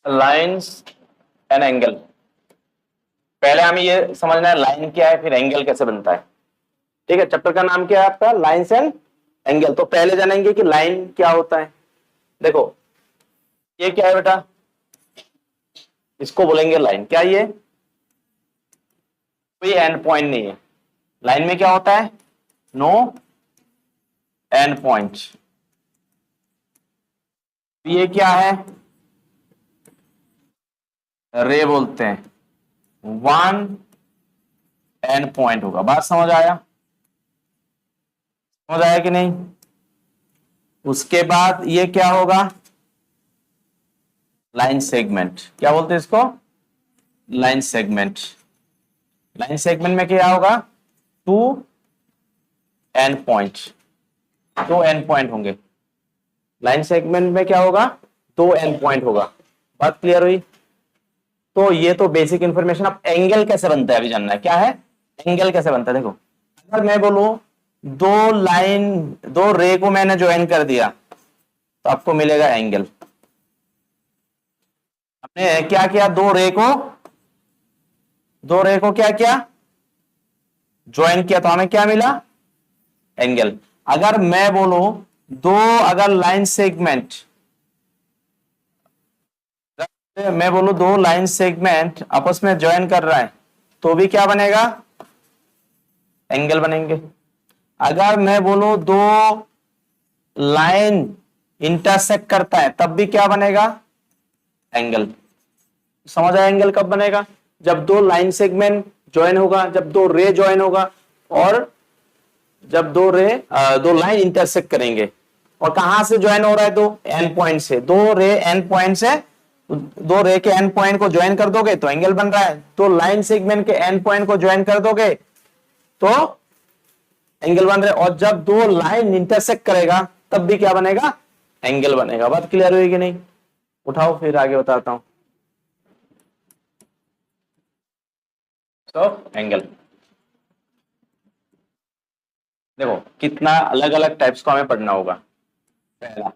Lines and angle. पहले हमें ये समझना है लाइन क्या है, फिर एंगल कैसे बनता है। ठीक है, चैप्टर का नाम क्या है आपका, लाइन्स एंड एंगल। तो पहले जानेंगे कि लाइन क्या होता है। देखो ये क्या है बेटा, इसको बोलेंगे लाइन। क्या ये कोई एंड पॉइंट नहीं है। लाइन में क्या होता है, नो एंड पॉइंट। ये क्या है, रे बोलते हैं, वन एंड पॉइंट होगा। बात समझ आया, समझ आया कि नहीं। उसके बाद ये क्या होगा, लाइन सेगमेंट। क्या बोलते हैं इसको, लाइन सेगमेंट। लाइन सेगमेंट में क्या होगा, टू एंड पॉइंट, दो एंड पॉइंट होंगे। लाइन सेगमेंट में क्या होगा, दो एंड पॉइंट होगा। बात क्लियर हुई। तो ये तो बेसिक इंफॉर्मेशन। अब एंगल कैसे बनता है अभी जानना है। क्या है, एंगल कैसे बनता है। देखो अगर मैं बोलूं दो लाइन, दो रे को मैंने ज्वाइन कर दिया तो आपको मिलेगा एंगल। हमने क्या किया, दो रे को क्या किया, ज्वाइन किया, तो हमें क्या मिला, एंगल। अगर मैं बोलूं दो, अगर लाइन सेगमेंट, मैं बोलूं दो लाइन सेगमेंट आपस में ज्वाइन कर रहा है तो भी क्या बनेगा, एंगल बनेंगे। अगर मैं बोलूं दो लाइन इंटरसेक्ट करता है तब भी क्या बनेगा, एंगल। समझ आया एंगल कब बनेगा, जब दो लाइन सेगमेंट ज्वाइन होगा, जब दो रे ज्वाइन होगा, और जब दो लाइन इंटरसेक्ट करेंगे। और कहां से ज्वाइन हो रहा है, दो एंड पॉइंट से, दो रे एंड पॉइंट से, दो रे के एंड पॉइंट को ज्वाइन कर दोगे तो एंगल बन रहा है। तो लाइन सेगमेंट के एंड पॉइंट को ज्वाइन कर दोगे तो एंगल बन रहा है। और जब दो लाइन इंटरसेक्ट करेगा तब भी क्या बनेगा, एंगल बनेगा। बात क्लियर हुई कि नहीं। उठाओ फिर आगे बताता हूं। तो एंगल देखो कितना अलग अलग टाइप्स को हमें पढ़ना होगा। पहला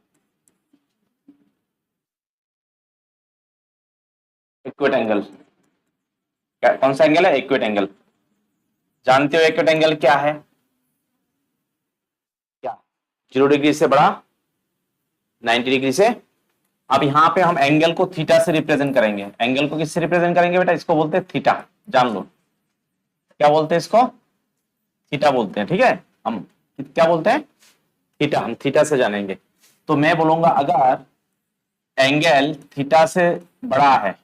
इक्विट एंगल। कौन सा एंगल है, इक्विट एंगल। जानते हो इक्विट एंगल क्या है, क्या 0 डिग्री से बड़ा, 90 डिग्री से। अब यहां पे हम एंगल को थीटा से रिप्रेजेंट करेंगे। एंगल को किससे रिप्रेजेंट करेंगे बेटा, इसको बोलते हैं थीटा। जान लो क्या बोलते हैं इसको, थीटा बोलते हैं। ठीक है, हम क्या बोलते हैं, थीटा। हम थीटा से जानेंगे। तो मैं बोलूंगा अगर एंगल थीटा से बड़ा है,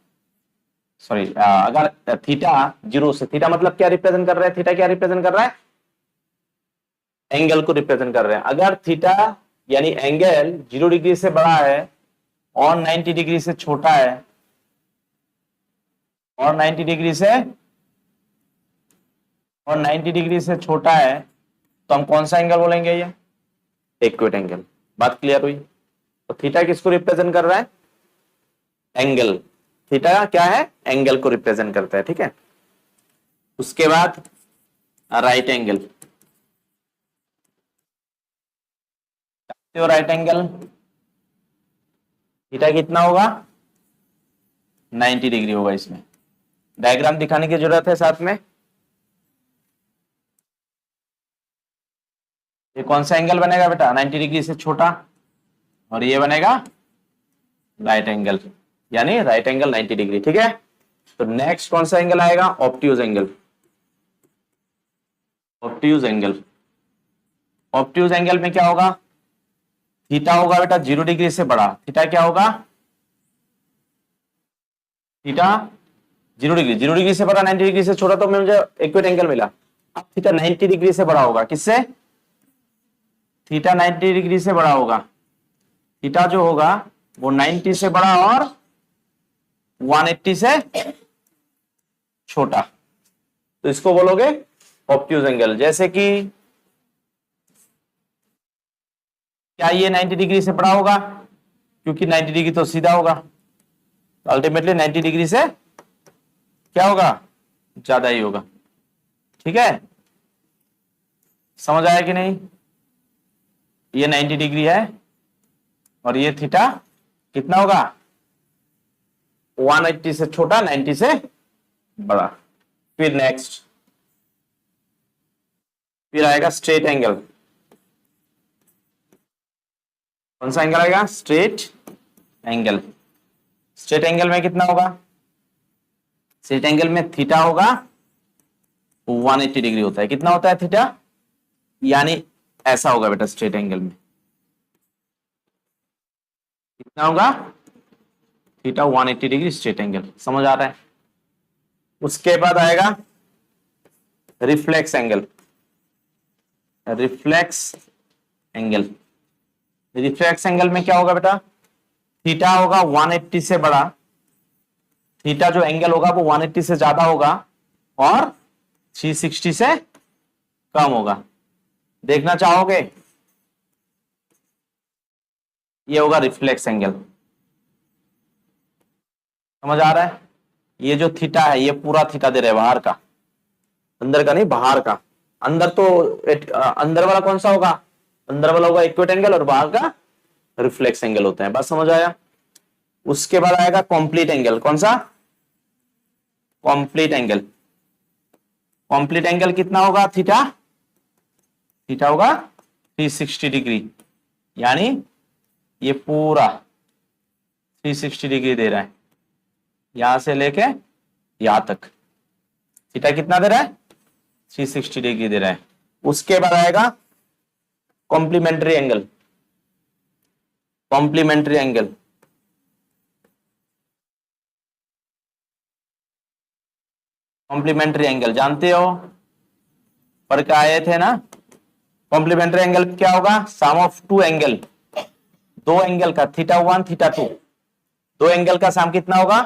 सॉरी, अगर थीटा 0 से, थीटा मतलब क्या रिप्रेजेंट कर रहा है, थीटा क्या रिप्रेजेंट कर रहा है, एंगल को रिप्रेजेंट कर रहे हैं। अगर थीटा यानी एंगल 0 डिग्री से बड़ा है और 90 डिग्री से छोटा है, और 90 डिग्री से छोटा है, तो हम कौन सा एंगल बोलेंगे, ये इक्विट एंगल। बात क्लियर हुई। तो थीटा किसको रिप्रेजेंट कर रहा है, एंगल। थीटा क्या है, एंगल को रिप्रेजेंट करता है। ठीक है, उसके बाद right angle. Right angle theta कितना होगा, 90 डिग्री होगा। इसमें डायग्राम दिखाने की जरूरत है साथ में। ये कौन सा एंगल बनेगा बेटा, 90 डिग्री से छोटा, और ये बनेगा राइट एंगल, यानी राइट एंगल 90 डिग्री। ठीक है, तो नेक्स्ट कौन सा एंगल आएगा, obtuse angle. Obtuse angle, obtuse angle में क्या होगा, थीटा होगा बेटा 0 डिग्री से बड़ा। थीटा क्या होगा, थीटा 0 डिग्री, 0 डिग्री से बड़ा, 90 डिग्री से छोटा, तो मुझे इक्विट एंगल मिला। अब थीटा 90 डिग्री से बड़ा होगा, किससे, थीटा 90 डिग्री से बड़ा होगा। थीटा जो होगा वो 90 से बड़ा और 180 से छोटा, तो इसको बोलोगे ऑब्ट्यूज एंगल। जैसे कि क्या ये 90 डिग्री से बड़ा होगा, क्योंकि 90 डिग्री तो सीधा होगा, तो अल्टीमेटली 90 डिग्री से क्या होगा, ज्यादा ही होगा। ठीक है, समझ आया कि नहीं। ये 90 डिग्री है और ये थीटा कितना होगा, 180 से छोटा, 90 से बड़ा। फिर नेक्स्ट, फिर आएगा स्ट्रेट एंगल। कौन सा एंगल आएगा? Straight angle. स्ट्रेट एंगल में कितना होगा? स्ट्रेट एंगल में थीटा होगा 180 डिग्री होता है। कितना होता है थीटा? यानी ऐसा होगा बेटा स्ट्रेट एंगल में। कितना होगा? Theta 180 degree straight angle. समझ आ रहा है? उसके बाद आएगा reflex angle. Reflex angle, reflex angle में क्या होगा बेटा? थीटा होगा 180 से बड़ा, थीटा जो एंगल होगा वो 180 से ज्यादा होगा और 360 से कम होगा। देखना चाहोगे? ये होगा रिफ्लेक्स एंगल। समझ आ रहा है? ये जो थीटा है ये पूरा थीटा दे रहे हैं बाहर का, अंदर का नहीं, बाहर का। अंदर तो अंदर वाला कौन सा होगा? अंदर वाला होगा इक्वेट एंगल और बाहर का रिफ्लेक्स एंगल होता है। बात समझ आया? उसके बाद आएगा कॉम्प्लीट एंगल। कौन सा? Complete angle. कॉम्प्लीट एंगल कितना होगा? थीटा, थीटा होगा 360 डिग्री, यानी ये पूरा 360 डिग्री दे रहा है, यहां से लेके यहां तक। थीटा कितना दे रहा है? 360 डिग्री दे रहा है। उसके बाद आएगा complementary angle. Complementary angle, complementary angle जानते हो, पढ़ के आए थे ना? कॉम्प्लीमेंट्री एंगल क्या होगा? सम ऑफ टू एंगल, दो एंगल का, थीटा 1 थीटा 2, दो एंगल का सम कितना होगा?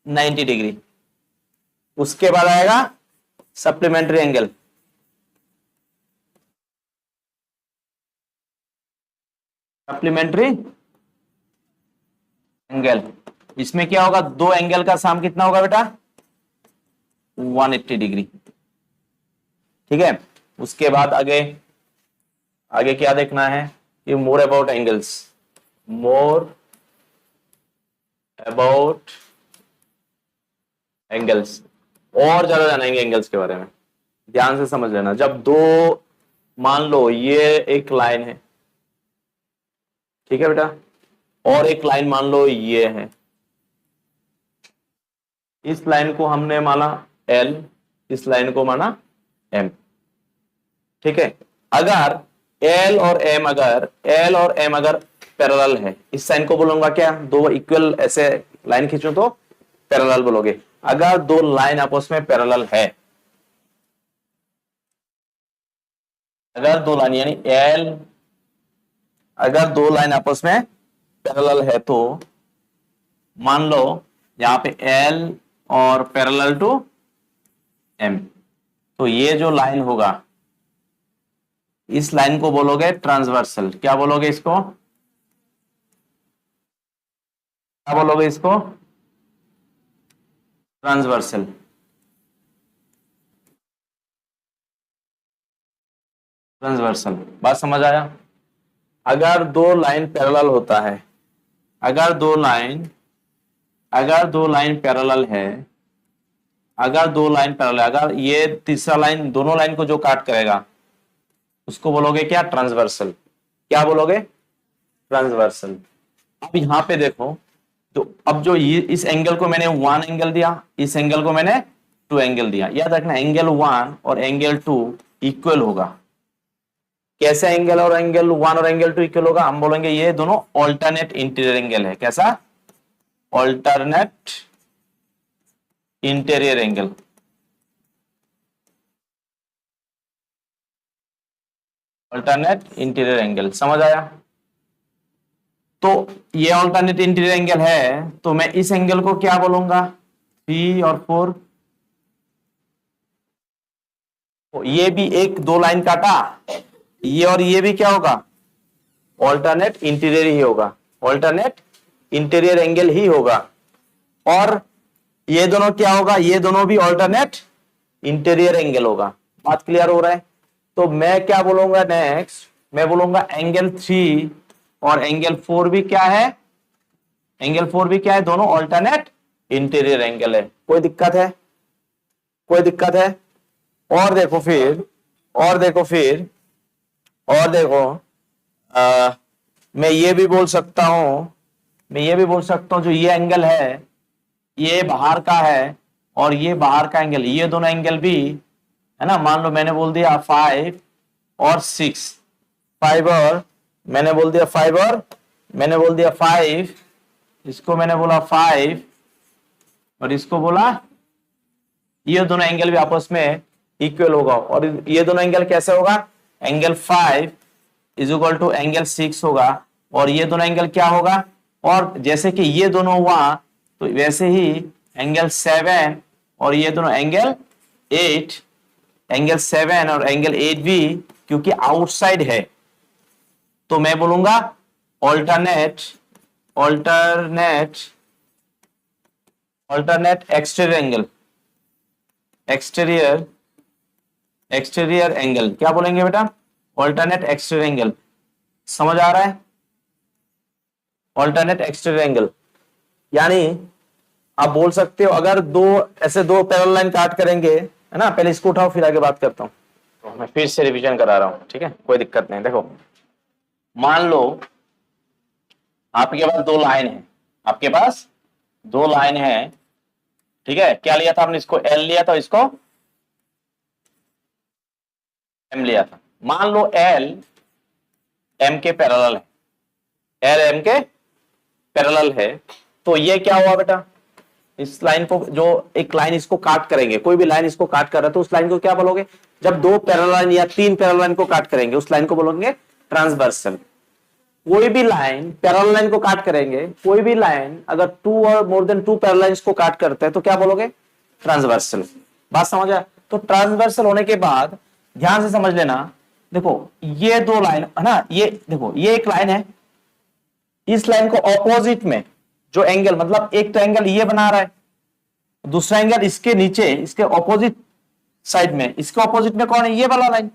90 डिग्री। उसके बाद आएगा सप्लीमेंट्री एंगल। सप्लीमेंट्री एंगल, इसमें क्या होगा? दो एंगल का सम कितना होगा बेटा? 180 डिग्री। ठीक है। उसके बाद आगे, आगे क्या देखना है? ये more about angles, more about angles, और ज्यादा जानेंगे एंगल्स के बारे में। ध्यान से समझ लेना। जब दो, मान लो ये एक लाइन है, ठीक है बेटा, और एक लाइन मान लो ये है, इस लाइन को हमने माना L, इस लाइन को माना M। ठीक है। अगर L और M, अगर L और M अगर पैरेलल है, इस साइन को बोलूंगा क्या? दो इक्वल ऐसे लाइन खींचो तो पैरेलल बोलोगे। अगर दो लाइन आपस में पैरेलल है, अगर दो लाइन यानी L, अगर दो लाइन आपस में पैरेलल है तो मान लो यहां पे L और पैरेलल टू M, तो ये जो लाइन होगा इस लाइन को बोलोगे ट्रांसवर्सल। क्या बोलोगे इसको? क्या बोलोगे इसको? ट्रांसवर्सल। ट्रांसवर्सल, बात समझ आया? अगर दो लाइन पैरेलल होता है, अगर दो लाइन पैरेलल है, अगर दो लाइन पैरेलल है, अगर ये तीसरा लाइन दोनों लाइन को जो काट करेगा उसको बोलोगे क्या? ट्रांसवर्सल। क्या बोलोगे? ट्रांसवर्सल। अब यहां पे देखो, तो अब जो ये इस एंगल को मैंने 1 एंगल दिया, इस एंगल को मैंने 2 एंगल दिया। याद रखना एंगल 1 और एंगल 2 इक्वल होगा। कैसा एंगल और एंगल 1 और एंगल 2 इक्वल होगा? हम बोलेंगे ये दोनों ऑल्टरनेट इंटीरियर एंगल है। कैसा? Alternate interior angle. Alternate interior angle, समझ आया? तो ये ऑल्टरनेट इंटीरियर एंगल है, तो मैं इस एंगल को क्या बोलूंगा? 3 और 4। ये भी एक दो लाइन काटा, ये और ये भी क्या होगा? ऑल्टरनेट इंटीरियर ही होगा, ऑल्टरनेट इंटीरियर एंगल ही होगा। और ये दोनों क्या होगा? ये दोनों भी ऑल्टरनेट इंटीरियर एंगल होगा। बात क्लियर हो रहा है? तो मैं क्या बोलूंगा नेक्स्ट? मैं बोलूंगा एंगल 3 और एंगल 4 भी क्या है? एंगल 4 भी क्या है, दोनों ऑल्टरनेट इंटीरियर एंगल है। कोई दिक्कत है, कोई दिक्कत है? और देखो फिर, और देखो फिर, और देखो, मैं ये भी बोल सकता हूं, मैं ये भी बोल सकता हूं जो ये एंगल है ये बाहर का है और ये बाहर का एंगल, ये दोनों एंगल भी है ना, मान लो मैंने बोल दिया 5 और 6, 5 और मैंने बोल दिया 5 और मैंने बोल दिया 5, इसको मैंने बोला 5 और इसको बोला, ये दोनों एंगल भी आपस में इक्वल होगा। और ये दोनों एंगल कैसे होगा, angle 5 is equal to angle 6 होगा और ये दोनों एंगल क्या होगा, और जैसे कि ये दोनों हुआ तो वैसे ही एंगल 7 और ये दोनों एंगल 8, एंगल 7 और एंगल 8 भी क्योंकि आउटसाइड है तो मैं बोलूंगा alternate alternate alternate exterior angle, exterior exterior angle क्या बोलेंगे बेटा, ऑल्टरनेट एक्सटीरियर एंगल। समझ आ रहा है? ऑल्टरनेट एक्सटीरियर एंगल यानी आप बोल सकते हो अगर दो ऐसे दो पैरेलल लाइन काट करेंगे, है ना, पहले इसको उठाओ फिर आगे बात करता हूं। तो मैं फिर से रिवीजन करा रहा हूं, ठीक है, कोई दिक्कत नहीं। देखो मान लो आपके पास दो लाइन है, आपके पास दो लाइन है, ठीक है, क्या लिया था आपने, इसको एल लिया था, इसको एम लिया था। मान लो एल एम के पैरेलल है, एल एम के पैरेलल है, तो ये क्या हुआ बेटा, इस लाइन को, जो एक लाइन इसको काट करेंगे, कोई भी लाइन इसको काट कर रहा है तो उस लाइन को क्या बोलोगे, जब दो पैरेलल लाइन या तीन पैरेलल लाइन को काट करेंगे उस लाइन को बोलोगे ट्रांसवर्सल। कोई भी लाइन पैरेलल लाइन को काट करेंगे, कोई भी लाइन अगर टू और more than two parallel lines को काट करते हैं तो क्या बोलोगे, ट्रांसवर्सल। बात समझ आया? तो ट्रांसवर्सल होने के बाद ध्यान से समझ लेना, देखो ये दो लाइन है ना, ये देखो ये एक लाइन है, इस लाइन को ऑपोजिट में जो एंगल, मतलब एक तो एंगल ये बना रहा है, दूसरा एंगल इसके नीचे, इसके ऑपोजिट साइड में, इसके ऑपोजिट में कौन है, ये वाला लाइन,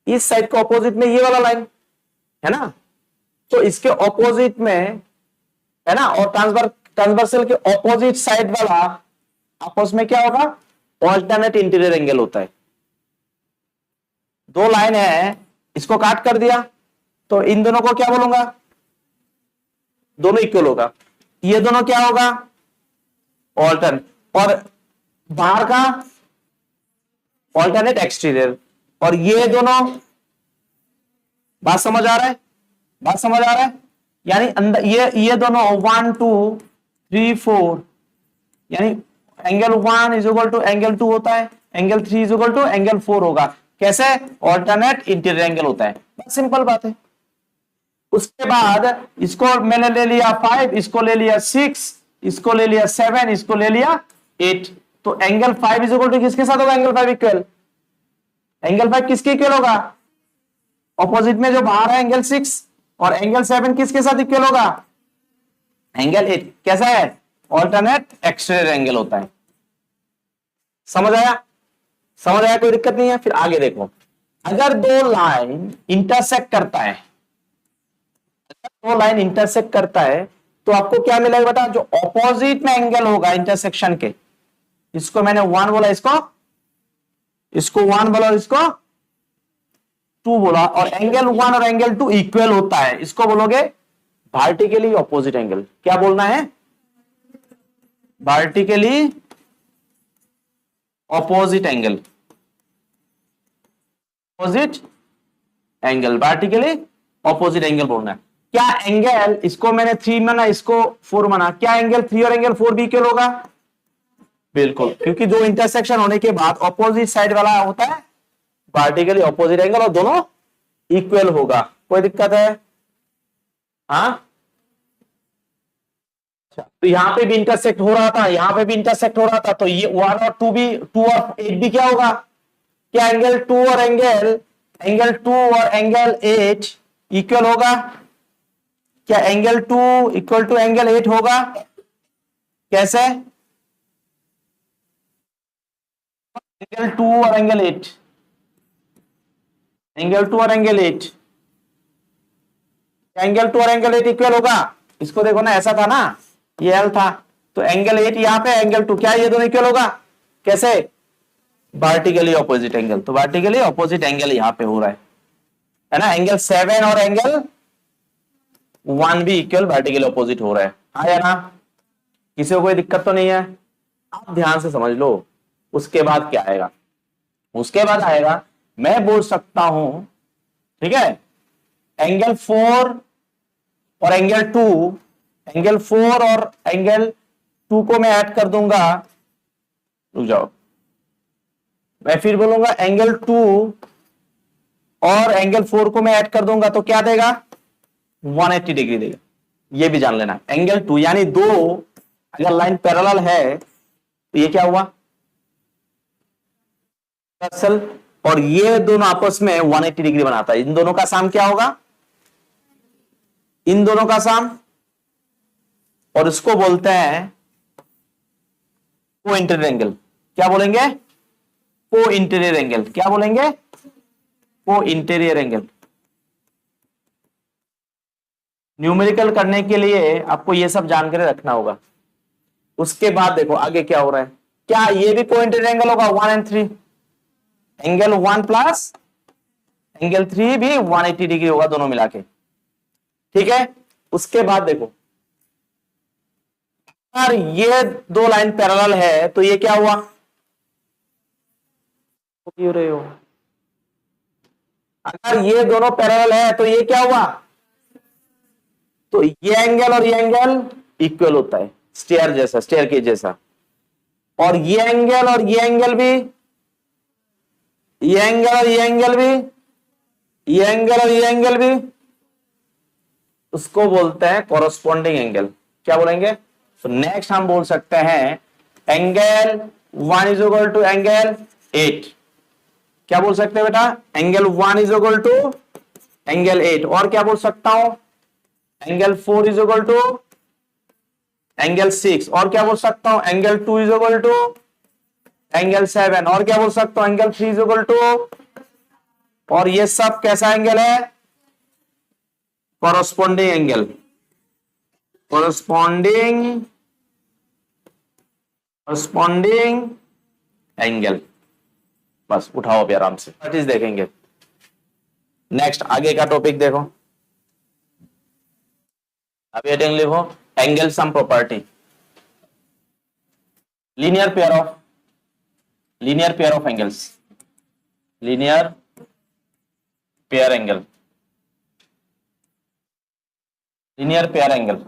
इस साइड के ऑपोजिट में ये वाला लाइन है ना, तो इसके ऑपोजिट में है ना, और ट्रांसवर्सल के ऑपोजिट साइड वाला आपस में क्या होगा, ऑल्टरनेट इंटीरियर एंगल होता है। दो लाइन है, इसको काट कर दिया तो इन दोनों को क्या बोलूंगा, दोनों इक्वल होगा, ये दोनों क्या होगा, ऑल्टरनेट, और बाहर का ऑल्टरनेट एक्सटीरियर, और ये दोनों, बात समझ आ रहा है, बात समझ आ रहा है, यानी अंदर ये दोनों 1 2 3 4, यानी angle 1 is equal to angle 2 होता है, angle 3 is equal to angle 4 होगा। कैसे, ऑल्टरनेट इंटीरियर एंगल होता है, बस सिंपल बात है। उसके बाद इसको मैंने ले लिया 5, इसको ले लिया 6, इसको ले लिया 7, इसको ले लिया 8, तो एंगल 5 इज इक्वल टू किसके साथ होगा, एंगल 5 इक्वल, एंगल 5 किसके इक्वल होगा, ऑपोजिट में जो बाहर है एंगल 6, और एंगल 7 किसके साथ इक्वल होगा, एंगल 8। कैसा है, ऑल्टरनेट एक्सटीरियर एंगल होता है। समझ आया, समझ आया, कोई दिक्कत नहीं है। फिर आगे देखो, अगर दो लाइन इंटरसेक्ट करता है, दो लाइन इंटरसेक्ट करता है तो आपको क्या मिलेगा बेटा, जो ऑपोजिट में एंगल होगा इंटरसेक्शन के, इसको मैंने 1 बोला, इसको 1 बोला और इसको 2 बोला, और एंगल 1 और एंगल 2 इक्वल होता है, इसको बोलोगे वर्टिकली ऑपोजिट एंगल। क्या बोलना है, vertically opposite angle, opposite angle, vertically opposite angle बोलना है। क्या एंगल, इसको मैंने 3 माना, इसको 4 माना, क्या एंगल 3 और एंगल 4 भी इक्वल होगा, बिल्कुल, क्योंकि दो इंटरसेक्शन होने के बाद ऑपोजिट साइड वाला होता है वर्टिकली ऑपोजिट एंगल, और दोनों इक्वल होगा। कोई दिक्कत है? हाँ, तो यहां पे भी इंटरसेक्ट हो रहा था, यहां पे भी इंटरसेक्ट हो रहा था, तो ये 1 और 2 भी, 2 और 8 भी क्या होगा, क्या एंगल 2 और एंगल 2 और एंगल 8 इक्वल होगा, क्या एंगल 2 इक्वल टू एंगल 8 होगा, कैसे, एंगल 2 और एंगल 8, एंगल 2 और एंगल 8, एंगल 2 और एंगल 8 इक्वल होगा, इसको देखो ना, ऐसा था ना, ये एल था, तो एंगल 8 यहां पे, एंगल 2, क्या ये दोनों इक्वल होगा? कैसे? वर्टिकली ऑपोजिट एंगल, तो वर्टिकली ऑपोजिट एंगल यहां पे हो रहा है ना। एंगल 7 और एंगल 1 भी इक्वल वर्टिकली ऑपोजिट हो रहा है, आया ना? किसी को कोई दिक्कत तो नहीं है? आप ध्यान से समझ लो। उसके बाद क्या आएगा? उसके बाद आएगा, मैं बोल सकता हूं, ठीक है, एंगल 4 और एंगल 2, एंगल 4 और एंगल 2 को मैं ऐड कर दूंगा, रुक जाओ, मैं फिर बोलूंगा एंगल 2 और एंगल 4 को मैं ऐड कर दूंगा तो क्या देगा? 180 डिग्री देगा। ये भी जान लेना, एंगल 2 यानी दो अगर लाइन पैरेलल है तो ये क्या हुआ? असल, और ये दोनों आपस में 180 डिग्री बनाता है। इन दोनों का साम क्या होगा? इन दोनों का साम, और इसको बोलते हैं को इंटीरियर एंगल। क्या बोलेंगे? को इंटीरियर एंगल। क्या बोलेंगे? को इंटीरियर एंगल। न्यूमेरिकल करने के लिए आपको ये सब जानकारी रखना होगा। उसके बाद देखो आगे क्या हो रहा है। क्या ये भी को इंटीरियर एंगल होगा? 1 और 3, एंगल 1 प्लस एंगल 3 भी 180 डिग्री होगा दोनों मिला के, ठीक है। उसके बाद देखो, अगर ये दो लाइन पैरेलल है तो ये क्या हुआ? क्यों रहे हो? अगर ये दोनों पैरेलल है तो ये क्या हुआ? तो ये एंगल और ये एंगल इक्वल होता है, स्टेयर जैसा, स्टेयर के जैसा। और ये एंगल और ये एंगल भी, ये एंगल और ये एंगल भी, ये एंगल और ये एंगल भी, उसको बोलते हैं कॉरस्पॉन्डिंग एंगल। क्या बोलेंगे? तो नेक्स्ट हम बोल सकते हैं angle 1 is equal to angle 8। क्या बोल सकते हैं बेटा? Angle 1 is equal to angle 8। और क्या बोल सकता हूं? Angle 4 is equal to angle 6। और क्या बोल सकता हूं? Angle 2 is equal to angle 7। और क्या बोल सकता हूं? एंगल 3 इज इक्वल टू, और ये सब कैसा एंगल है? Corresponding angle. Corresponding angle. बस उठाओ अभी आराम से, प्रैक्टिस देखेंगे। नेक्स्ट आगे का टॉपिक देखो, अभी हेडिंग लिखो angle sum property. Linear pair of angles, linear pair angle, linear pair angle.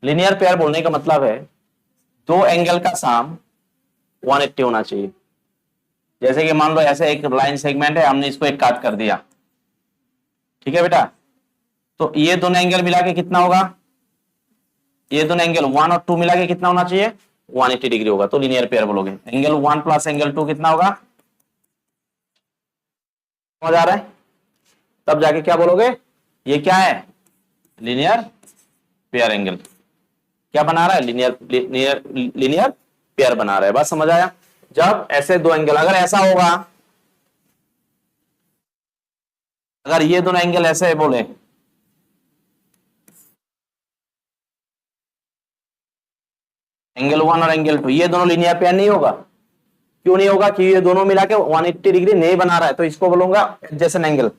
Linear pair बोलने का मतलब है दो एंगल का साम 180 होना चाहिए। जैसे कि मान लो ऐसे एक लाइन सेगमेंट है, हमने इसको एक काट कर दिया, ठीक है बेटा, तो ये दोनों एंगल मिला के कितना होगा? ये दोनों एंगल 1 और 2 मिला के कितना होना चाहिए? 180 डिग्री होगा, तो लीनियर पेयर बोलोगे। एंगल 1 प्लस एंगल 2 कितना होगा? समझ आ रहा है? तब जाके क्या बोलोगे? ये क्या है? Linear pair angle. क्या बना रहा है? लीनियर पेयर बना रहा है। बस समझ आया? जब ऐसे दो एंगल, अगर ऐसा होगा, अगर ये दोनों एंगल ऐसे बोले, एंगल 1 और एंगल 2, ये दोनों लीनियर पेयर नहीं होगा। क्यों नहीं होगा? कि ये दोनों मिला के 180 डिग्री नहीं बना रहा है, तो इसको बोलूंगा एडजेसेंट एंगल,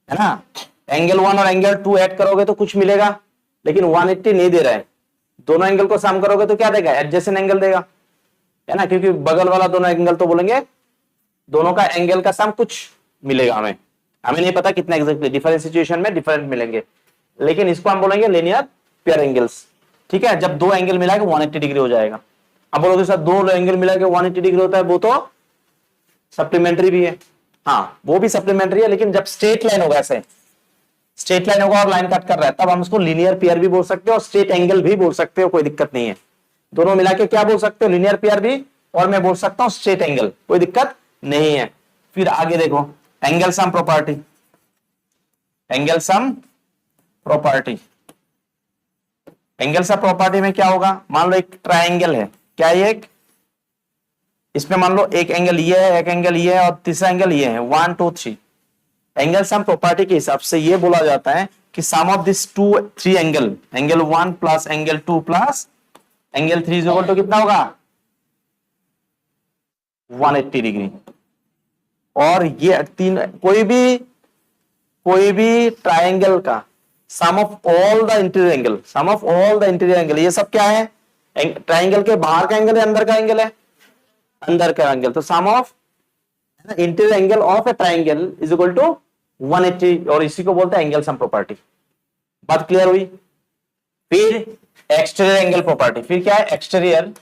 है ना। एंगल 1 और एंगल 2 ऐड करोगे तो कुछ मिलेगा, लेकिन 180 नहीं दे रहा है। दोनों एंगल को सम करोगे तो क्या देगा? एडजेसेंट एंगल देगा, है ना, क्योंकि बगल वाला दोनों एंगल तो बोलेंगे दोनों का एंगल का सम कुछ मिलेगा। हमें नहीं पता कितना एग्जैक्टली, डिफरेंट सिचुएशन में डिफरेंट मिलेंगे, लेकिन इसको हम बोलेंगे लीनियर पेयर एंगल्स, ठीक है। जब दो एंगल मिला के 180 डिग्री हो जाएगा। अब बोलोगे सर दो एंगल मिला के 180 डिग्री होता है, वो तो सप्लीमेंट्री भी है। हाँ वो भी सप्लीमेंट्री है, लेकिन जब स्ट्रेट लाइन होगा, ऐसे स्ट्रेट लाइन होगा और लाइन कट कर रहा है, तब हम उसको लीनियर पेयर भी बोल सकते हो और स्ट्रेट एंगल भी बोल सकते हो, कोई दिक्कत नहीं है। दोनों मिला के क्या बोल सकते हो? लीनियर पेयर भी, और मैं बोल सकता हूं स्ट्रेट एंगल, कोई दिक्कत नहीं है। फिर आगे देखो angle sum property. Angle sum property, angle sum property में क्या होगा? मान लो एक ट्राइंगल है, क्या ये एक, इसमें मान लो एक एंगल ये है, एक एंगल ये है और तीसरा एंगल ये है, 1 2 3। एंगल सम प्रॉपर्टी के हिसाब से ये बोला जाता है कि sum of this two three angle, angle 1 plus angle 2 plus angle 3 is equal to कितना होगा 180 डिग्री। और ये तीन कोई भी ट्राइंगल का sum of all the interior angle, sum of all the interior angle, ये सब क्या है ट्राइंगल के बाहर का एंगल है अंदर का एंगल है, अंदर का एंगल, तो sum of interior angle of a triangle is equal to 180, और इसी को बोलते हैं एंगल सम प्रॉपर्टी। बात क्लियर हुई। फिर एक्सटीरियर एंगल प्रॉपर्टी, फिर क्या है exterior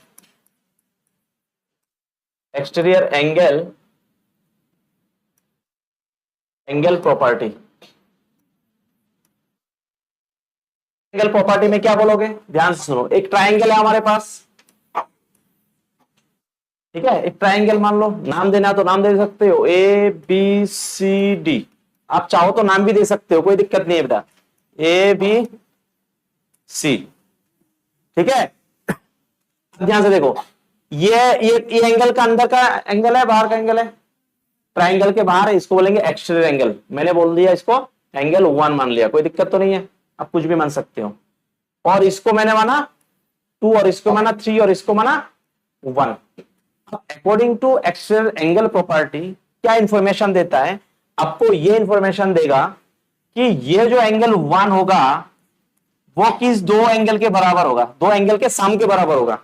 angle property. Angle property में क्या बोलोगे, ध्यान से सुनो। एक ट्राइंगल है हमारे पास, ठीक है, एक ट्राइंगल मान लो, नाम देना तो नाम दे सकते हो ए बी सी डी, आप चाहो तो नाम भी दे सकते हो, कोई दिक्कत नहीं है बेटा, ए बी सी, ठीक है। ध्यान से देखो, ये एंगल का अंदर का एंगल है बाहर का एंगल है, ट्राइंगल के बाहर है, इसको बोलेंगे एक्सटीरियर एंगल। मैंने बोल दिया इसको एंगल 1 मान लिया, कोई दिक्कत तो नहीं है, आप कुछ भी मान सकते हो। और इसको मैंने माना 2 और इसको माना 3 और इसको माना 1। According to exterior angle property क्या इंफॉर्मेशन देता है, आपको ये इंफॉर्मेशन देगा कि ये जो एंगल 1 होगा वो किस दो एंगल के बराबर होगा, दो एंगल के सम के बराबर होगा।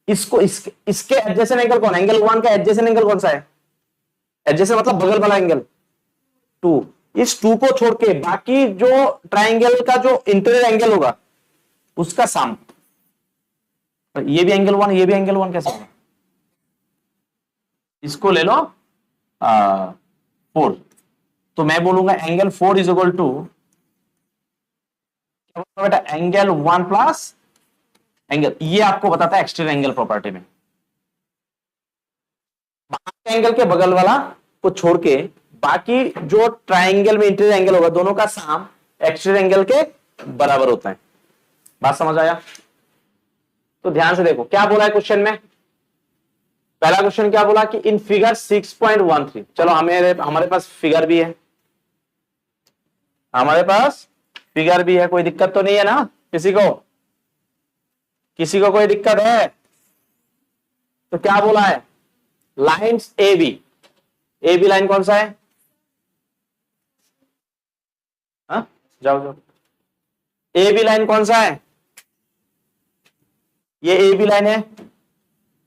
इसको इसके एडजेसेंट एंगल कौन है, एंगल 1 का एडजेसेंट एंगल कौन सा है, एडजेसेंट मतलब बगल वाला एंगल 2, इस 2 को छोड़ के बाकी जो ट्राइंगल का जो इंटीरियर एंगल होगा उसका सम। ये भी एंगल 1, ये भी एंगल 1, कैसे होगा, इसको ले लो 4, तो मैं बोलूंगा एंगल 4 इज इक्वल टू बेटा एंगल 1 प्लस एंगल, ये आपको बताता है एक्सटीरियर एंगल प्रॉपर्टी में। एंगल के बगल वाला को छोड़ के बाकी जो ट्राइंगल में इंटीरियर एंगल होगा दोनों का सम एक्सटीरियर एंगल के बराबर होता है। बात समझ आया। तो ध्यान से देखो क्या बोला है क्वेश्चन में। पहला क्वेश्चन क्या बोला कि इन फिगर 6.13, चलो हमारे पास फिगर भी है, हमारे पास फिगर भी है, कोई दिक्कत तो नहीं है ना, किसी को कोई दिक्कत है। तो क्या बोला है, लाइंस ए बी लाइन कौन सा है, हा? जाओ ए बी लाइन कौन सा है, ये ए बी लाइन है।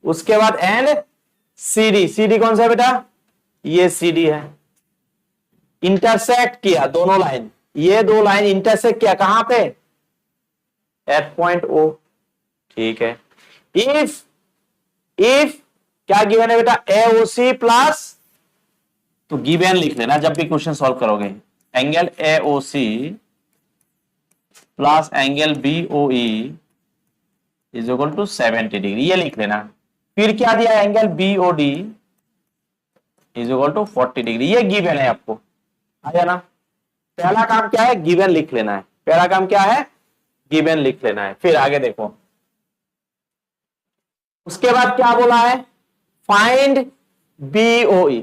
उसके बाद एंड सी डी कौन सा है बेटा, ये सी डी है। इंटरसेक्ट किया दोनों लाइन, ये दो लाइन इंटरसेक्ट किया कहां पे, एट पॉइंट ओ, ठीक है। इफ क्या गिवन है बेटा, ए ओ सी प्लस, तो गिवन लिख लेना जब भी क्वेश्चन सॉल्व करोगे, angle A O C plus angle B O E is equal to 70 degree, ये लिख लेना। फिर क्या दिया, angle B O D is equal to 40 degree, ये गिवन है आपको, आ जाना। पहला काम क्या है, गिवन लिख लेना है, पहला काम क्या है, गिवन लिख लेना है। फिर आगे देखो, उसके बाद क्या बोला है, फाइंड बीओई,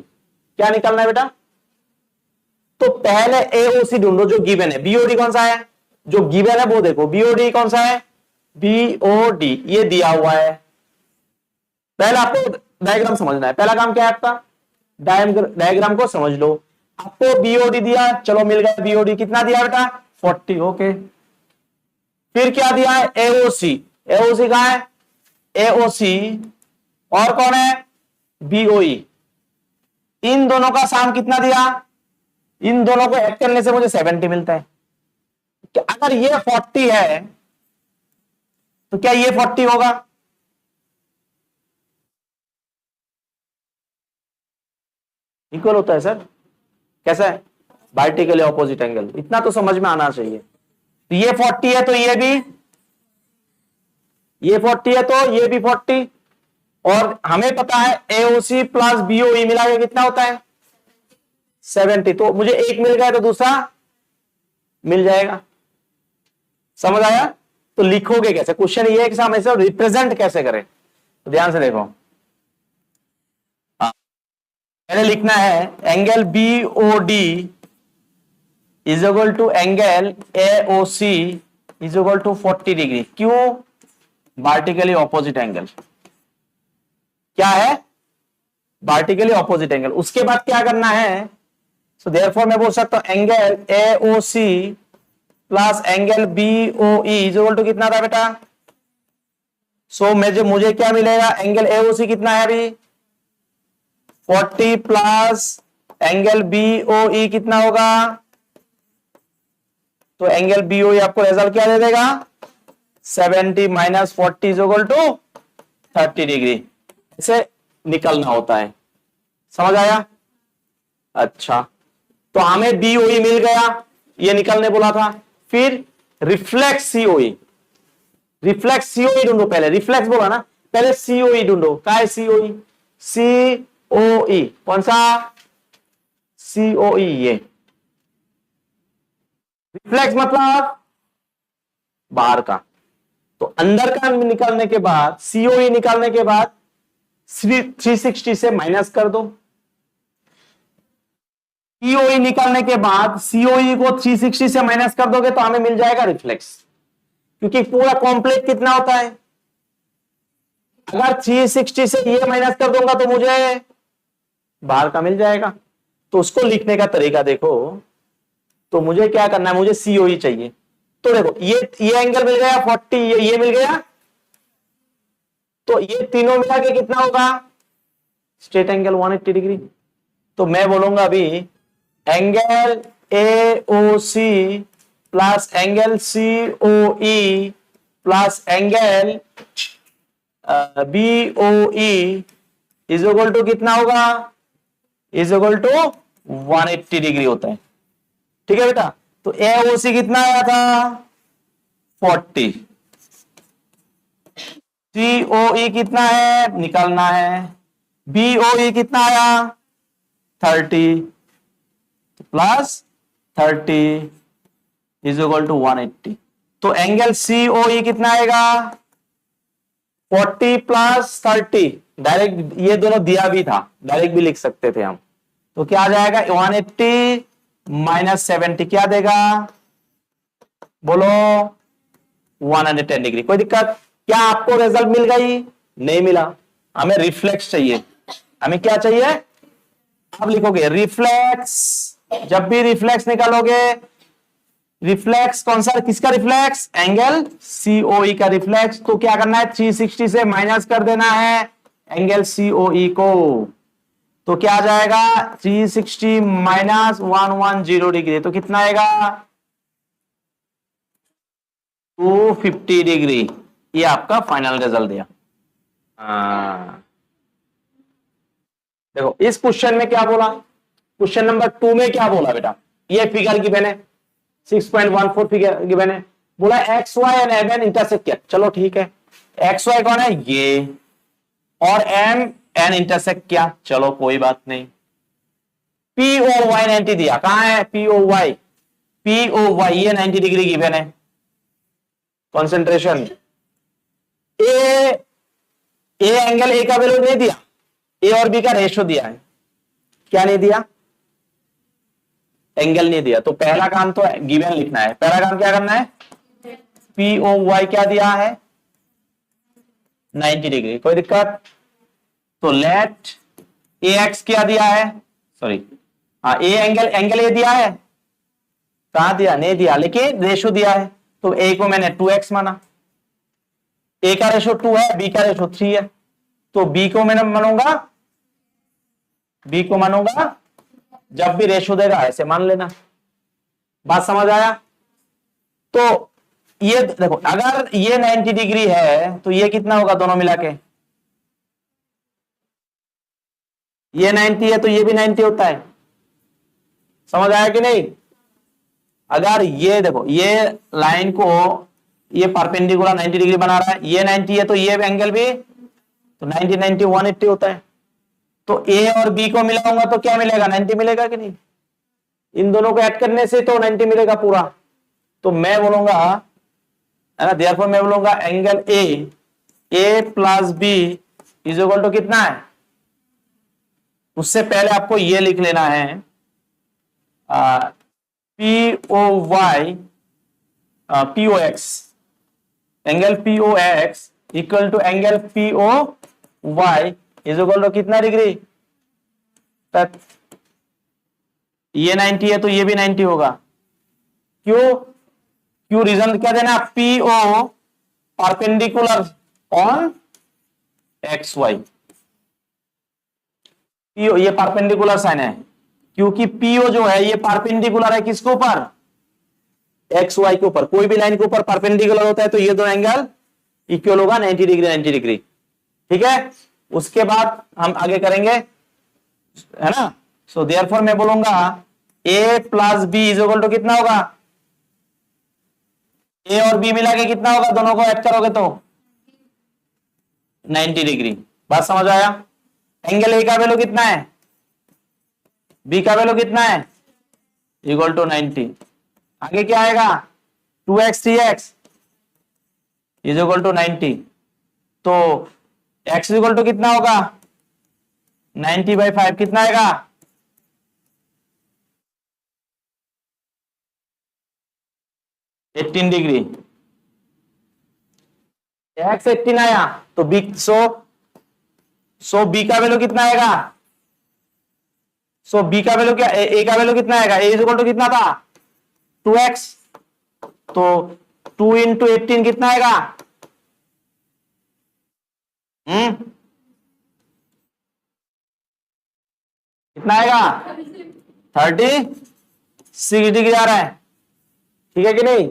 क्या निकलना है बेटा, तो पहले एओसी ढूंढो जो गिवन है। बीओडी कौन सा है, जो गिवन है वो देखो, बीओडी कौन सा है, बीओडी ये दिया हुआ है। पहले आपको डायग्राम समझना है, पहला काम क्या है आपका, डायग्राम को समझ लो। आपको बीओडी दिया, चलो मिल गया बीओडी, कितना दिया बेटा 40, ओके। फिर क्या दिया है, एओसी, एओसी कहां है, एओसी और कौन है, बीओई, इन दोनों का सम कितना दिया, इन दोनों को ऐड करने से मुझे 70 मिलता है। अगर ये 40 है तो क्या ये 40 होगा, इक्वल होता है सर, कैसा है, वर्टिकली ऑपोजिट एंगल, इतना तो समझ में आना चाहिए। तो ये 40 है तो ये भी, ये 40 है तो ये भी 40, और हमें पता है एओसी प्लस बीओई मिला के कितना होता है 70, तो मुझे एक मिल गया तो दूसरा मिल जाएगा, समझ आया। तो लिखोगे कैसे, क्वेश्चन ये है कि हम ऐसे रिप्रेजेंट कैसे करें, तो ध्यान से देखो। पहले लिखना है angle BOD is equal to angle AOC is equal to 40 degree. क्यों? Vertically opposite angle. क्या है? Vertically opposite angle. उसके बाद क्या करना है? सो देयरफॉर मैं बोल सकता हूं angle AOC plus angle BOE is equal to कितना था बेटा? सो मुझे क्या मिलेगा? एंगल AOC कितना है अभी? 40 प्लस एंगल BOE कितना होगा? तो एंगल BOE आपको रिजल्ट क्या दे देगा? 70 minus 40 is equal to 30 degree. इसे निकलना होता है। समझ आया? अच्छा, तो हमें BOE मिल गया, ये निकलने बोला था। फिर रिफ्लेक्स COE, रिफ्लेक्स COE ढूंढो। पहले रिफ्लेक्स बोला ना, पहले COE ढूंढो। क्या है COE? COE कौन सा? COE ये रिफ्लेक्स मतलब बाहर का। तो अंदर का निकालने के बाद, COE निकालने के बाद 360 से माइनस कर दो। COE निकालने के बाद COE को 360 से माइनस कर दोगे तो हमें मिल जाएगा रिफ्लेक्स। क्योंकि पूरा कॉम्प्लेक्स कितना होता है? अगर 360 से ये माइनस कर दूंगा तो मुझे बाहर का मिल जाएगा। तो उसको लिखने का तरीका देखो। तो मुझे क्या करना है? मुझे COE चाहिए। तो देखो ये एंगल मिल गया 40, ये मिल गया। तो ये तीनों मिला के कितना होगा? Straight angle 180 degree. तो मैं बोलूंगा अभी angle AOC plus angle COE plus angle BOE is equal to कितना होगा? इज इक्वल टू 180 डिग्री होता है। ठीक है बेटा? तो AOC कितना आया था? 40। COE कितना है? निकालना है। BOE कितना आया? 30 प्लस 30 इज इक्वल टू 180। तो एंगल COE कितना आएगा? 40 प्लस 30। डायरेक्ट ये दोनों दिया भी था, डायरेक्ट भी लिख सकते थे हम। तो क्या आ जाएगा? 180 माइनस 70 क्या देगा? बोलो 110 डिग्री। कोई दिक्कत? क्या आपको रिजल्ट मिल गई? नहीं मिला। हमें रिफ्लेक्स चाहिए। हमें क्या चाहिए? आप लिखोगे रिफ्लेक्स। जब भी रिफ्लेक्स निकालोगे, रिफ्लेक्स कौन सा? किसका रिफ्लेक्स? एंगल COE का रिफ्लेक्स। तो क्या करना है? 360 से माइनस कर देना है एंगल COE को। तो क्या आ जाएगा? 360 माइनस 110 डिग्री। तो कितना आएगा? 250 डिग्री। ये आपका फाइनल रिजल्ट दिया। देखो इस क्वेश्चन में क्या बोला? क्वेश्चन नंबर 2 में क्या बोला बेटा? ये फिगर गिवन है, 6.14 फिगर गिवन है। बोला XY एंड MN इंटरसेक्ट किया। चलो ठीक है, XY कौन है? ये, और MN इंटरसेक्ट किया। चलो कोई बात नहीं। POY 90 दिया। कहां है POY? POY ये 90 डिग्री गिवन है। कॉन्सेंट्रेशन ए एंगल ए का वैल्यू नहीं दिया, ए और बी का रेशो दिया है। क्या नहीं दिया? एंगल नहीं दिया। तो पहला काम तो गिवन लिखना है। पहला काम क्या करना है? POY क्या दिया है? 90 डिग्री। कोई दिक्कत? तो लेट AX क्या दिया है? सॉरी, हाँ ए एंगल ए दिया है। कहां दिया? नहीं दिया, लेकिन रेशो दिया है। तो ए को मैंने 2x माना। ए का रेशो 2 है, बी का रेशो 3 है। तो बी को मैंने मानूंगा, बी को मानूंगा। जब भी रेशो देगा ऐसे मान लेना। बात समझ आया? तो ये देखो, अगर ये 90 डिग्री है तो ये कितना होगा दोनों मिला के? ये 90 है तो ये भी 90 होता है। समझ आया कि नहीं? अगर ये देखो, ये लाइन को ये परपेंडिकुलर 90 डिग्री बना रहा है, ये 90 है तो ये एंगल भी तो 90 90 180 होता है। तो ए और बी को मिलाऊंगा तो क्या मिलेगा? 90 मिलेगा कि नहीं? इन दोनों को ऐड करने से तो 90 मिलेगा पूरा। तो मैं बोलूंगा, है ना, देयरफॉर मैं बोलूंगा angle A plus B is equal to कितना है? उससे पहले आपको ये लिख लेना है POY POX, angle POX equal to angle POY is equal to कितना डिग्री तक? ये 90 है तो ये भी 90 होगा। क्यों? क्यों रीजन क्या देना? PO perpendicular on XY। PO ये परपेंडिकुलर साइन है क्योंकि PO जो है ये परपेंडिकुलर है किसके ऊपर? XY के ऊपर। कोई भी लाइन के ऊपर परपेंडिकुलर होता है तो ये दो एंगल इक्वल होगा 90 डिग्री 90 डिग्री। ठीक है, उसके बाद हम आगे करेंगे, है ना। सो देयरफॉर मैं बोलूंगा A plus B is equal to कितना होगा? A और B मिला के कितना होगा? दोनों को ऐड करोगे तो 90 डिग्री। बात समझ आया? एंगल A का वैल्यू कितना है? B का वैल्यू कितना है? Equal to 90। आगे क्या आएगा? 2x 3x is equal to 90। तो x इक्वल टू कितना होगा? 90/5 कितना आएगा? 18 डिग्री। x 18 आया तो b सो b का वैल्यू कितना आएगा? सो b का वैल्यू क्या? a का वैल्यू कितना आएगा? a इज इक्वल टू कितना था? 2x। तो 2 इंटू 18 कितना आएगा? कितना आएगा? 36 डिग्री आ रहा है। ठीक है कि नहीं?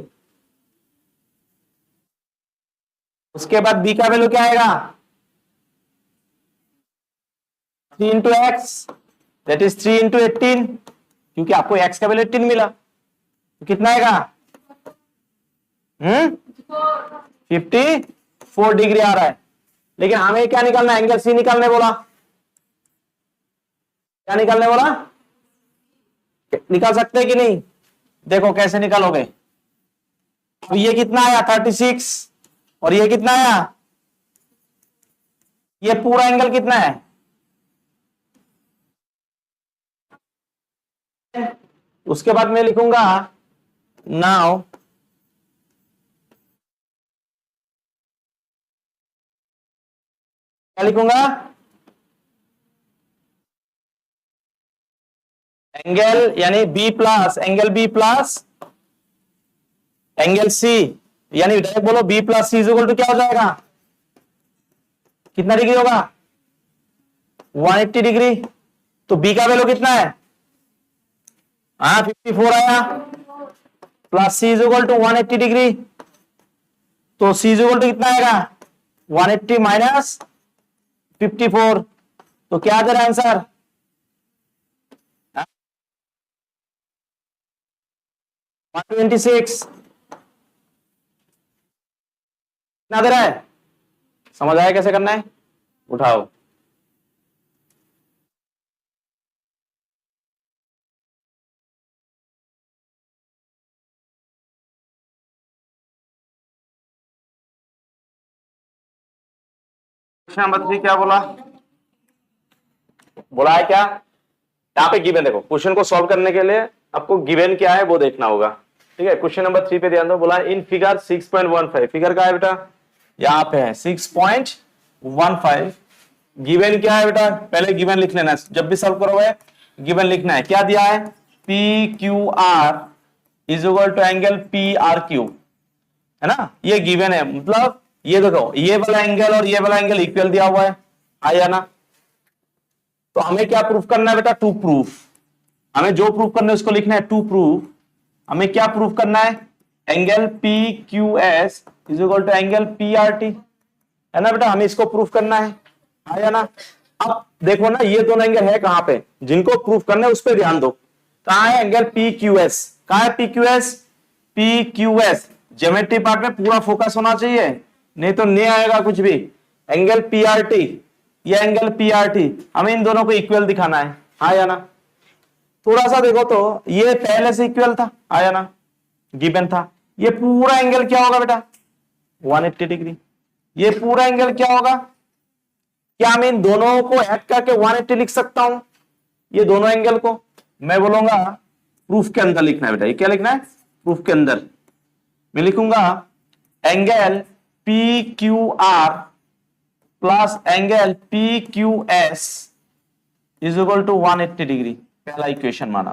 उसके बाद b का वैल्यू क्या आएगा? 3 into x that is 3 into 18 क्योंकि आपको x का वैल्यू 18 मिला तो कितना आएगा? 54 डिग्री आ रहा है। लेकिन हमें क्या निकालना है? एंगल C निकालने बोला। क्या निकालने बोला? निकाल सकते हैं कि नहीं? देखो कैसे निकालोगे। तो ये कितना आया? 36 और ये कितना आया? ये पूरा एंगल कितना है? उसके बाद मैं लिखूंगा नाउ क्या लिखूंगा? एंगल यानी B plus angle B plus angle C यानी डायरेक्ट बोलो B plus C is equal to क्या हो जाएगा? कितना डिग्री होगा? 180 डिग्री। तो B का वैल्यू कितना है? 54 आया plus C is equal to 180 degree. तो C इज इक्वल टू कितना आएगा? 180 माइनस 54। तो क्या आ जा रहा है आंसर? 126। कितना दे रहा है? समझ आया कैसे करना है? उठाओ। क्वेश्चन नंबर 3 क्या बोला? बोला है क्या? यहाँ पे गिवन देखो, क्वेश्चन को सॉल्व करने के लिए आपको गिवन क्या है वो देखना होगा। ठीक है, क्वेश्चन नंबर 3 पे ध्यान दो। बोला इन फिगर 6.15, फिगर क्या है बेटा? यहाँ पे है 6.15। गिवन क्या है बेटा? पहले गिवन लिख लेना, जब भी सॉल्व करोगे गिवन लिखना है। क्या दिया है? PQR is equal to angle PRQ, है ना। ये गिवन है, मतलब ये देखो ये वाला एंगल और ये वाला एंगल इक्वल दिया हुआ है, आया ना। तो हमें क्या प्रूफ करना है बेटा? To proof. हमें जो प्रूफ करना है उसको लिखना है टू प्रूफ। हमें क्या प्रूफ करना है? Angle PQS is equal to angle PRT, है ना बेटा। हमें इसको प्रूफ करना है, आया ना। अब देखो ना, ये दोनों एंगल है कहां पे, जिनको प्रूफ करना है उस पर ध्यान दो। कहां है एंगल PQS? कहां है PQS? PQS ज्योमेट्री पार्ट में पूरा फोकस होना चाहिए, नहीं तो नहीं आएगा कुछ भी। एंगल PRT, ये एंगल PRT, हमें इन दोनों को इक्वल दिखाना है, आया ना। थोड़ा सा देखो तो ये पहले से इक्वल था, आया ना, गिवन था। ये पूरा एंगल क्या होगा बेटा? 180 डिग्री। ये पूरा एंगल क्या होगा? क्या मैं इन दोनों को ऐड करके 180 लिख सकता हूं? ये दोनों एंगल को मैं बोलूंगा प्रूफ के अंदर लिखना है बेटा। ये क्या लिखना है? प्रूफ के अंदर मैं लिखूंगा angle P Q R plus angle P Q S is equal to 180 degree. पहला इक्वेशन माना।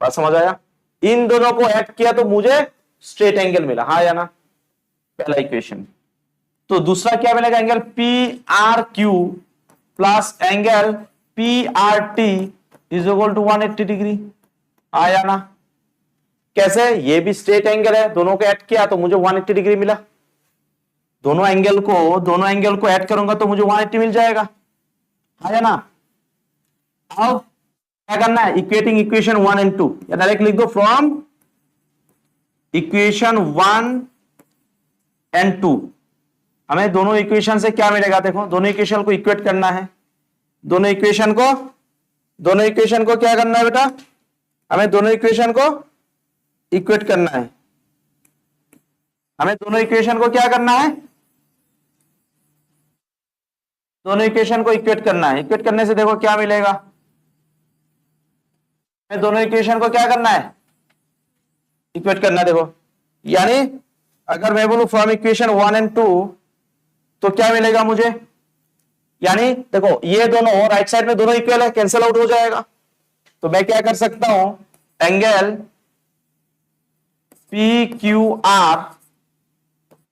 बात समझ आया? इन दोनों को ऐड किया तो मुझे स्ट्रेट एंगल मिला, हाँ या ना? पहला इक्वेशन। तो दूसरा क्या मिलेगा? Angle P R Q plus angle P R T is equal to 180 degree, आया ना? कैसे? ये भी स्ट्रेट एंगल है, दोनों को ऐड किया तो मुझे 180 डिग्री मिला। दोनों एंगल को ऐड करूंगा तो मुझे 180 मिल जाएगा, आया ना? अब क्या करना है? इक्वेटिंग इक्वेशन 1 एंड 2 या डायरेक्ट लिख दो फ्रॉम इक्वेशन 1 एंड 2। हमें दोनों इक्वेशन से क्या मिलेगा? देखो, दोनों इक्वेशन को इक्वेट करना है। दोनों इक्वेशन को क्या करना है बेटा? हमें दोनों इक्वेशन को इक्वेट करना है। हमें दोनों इक्वेशन को क्या करना है? दोनों इक्वेशन को इक्वेट करना है। इक्वेट करने से देखो क्या मिलेगा? हमें दोनों इक्वेशन को क्या करना है? इक्वेट करना है। देखो, यानी अगर मैं बोलूं फ्रॉम इक्वेशन 1 एंड 2 तो क्या मिलेगा मुझे? यानी देखो, ये दोनों राइट साइड में दोनों इक्वल है, कैंसिल आउट हो जाएगा। तो मैं क्या कर सकता हूं? Angle P Q R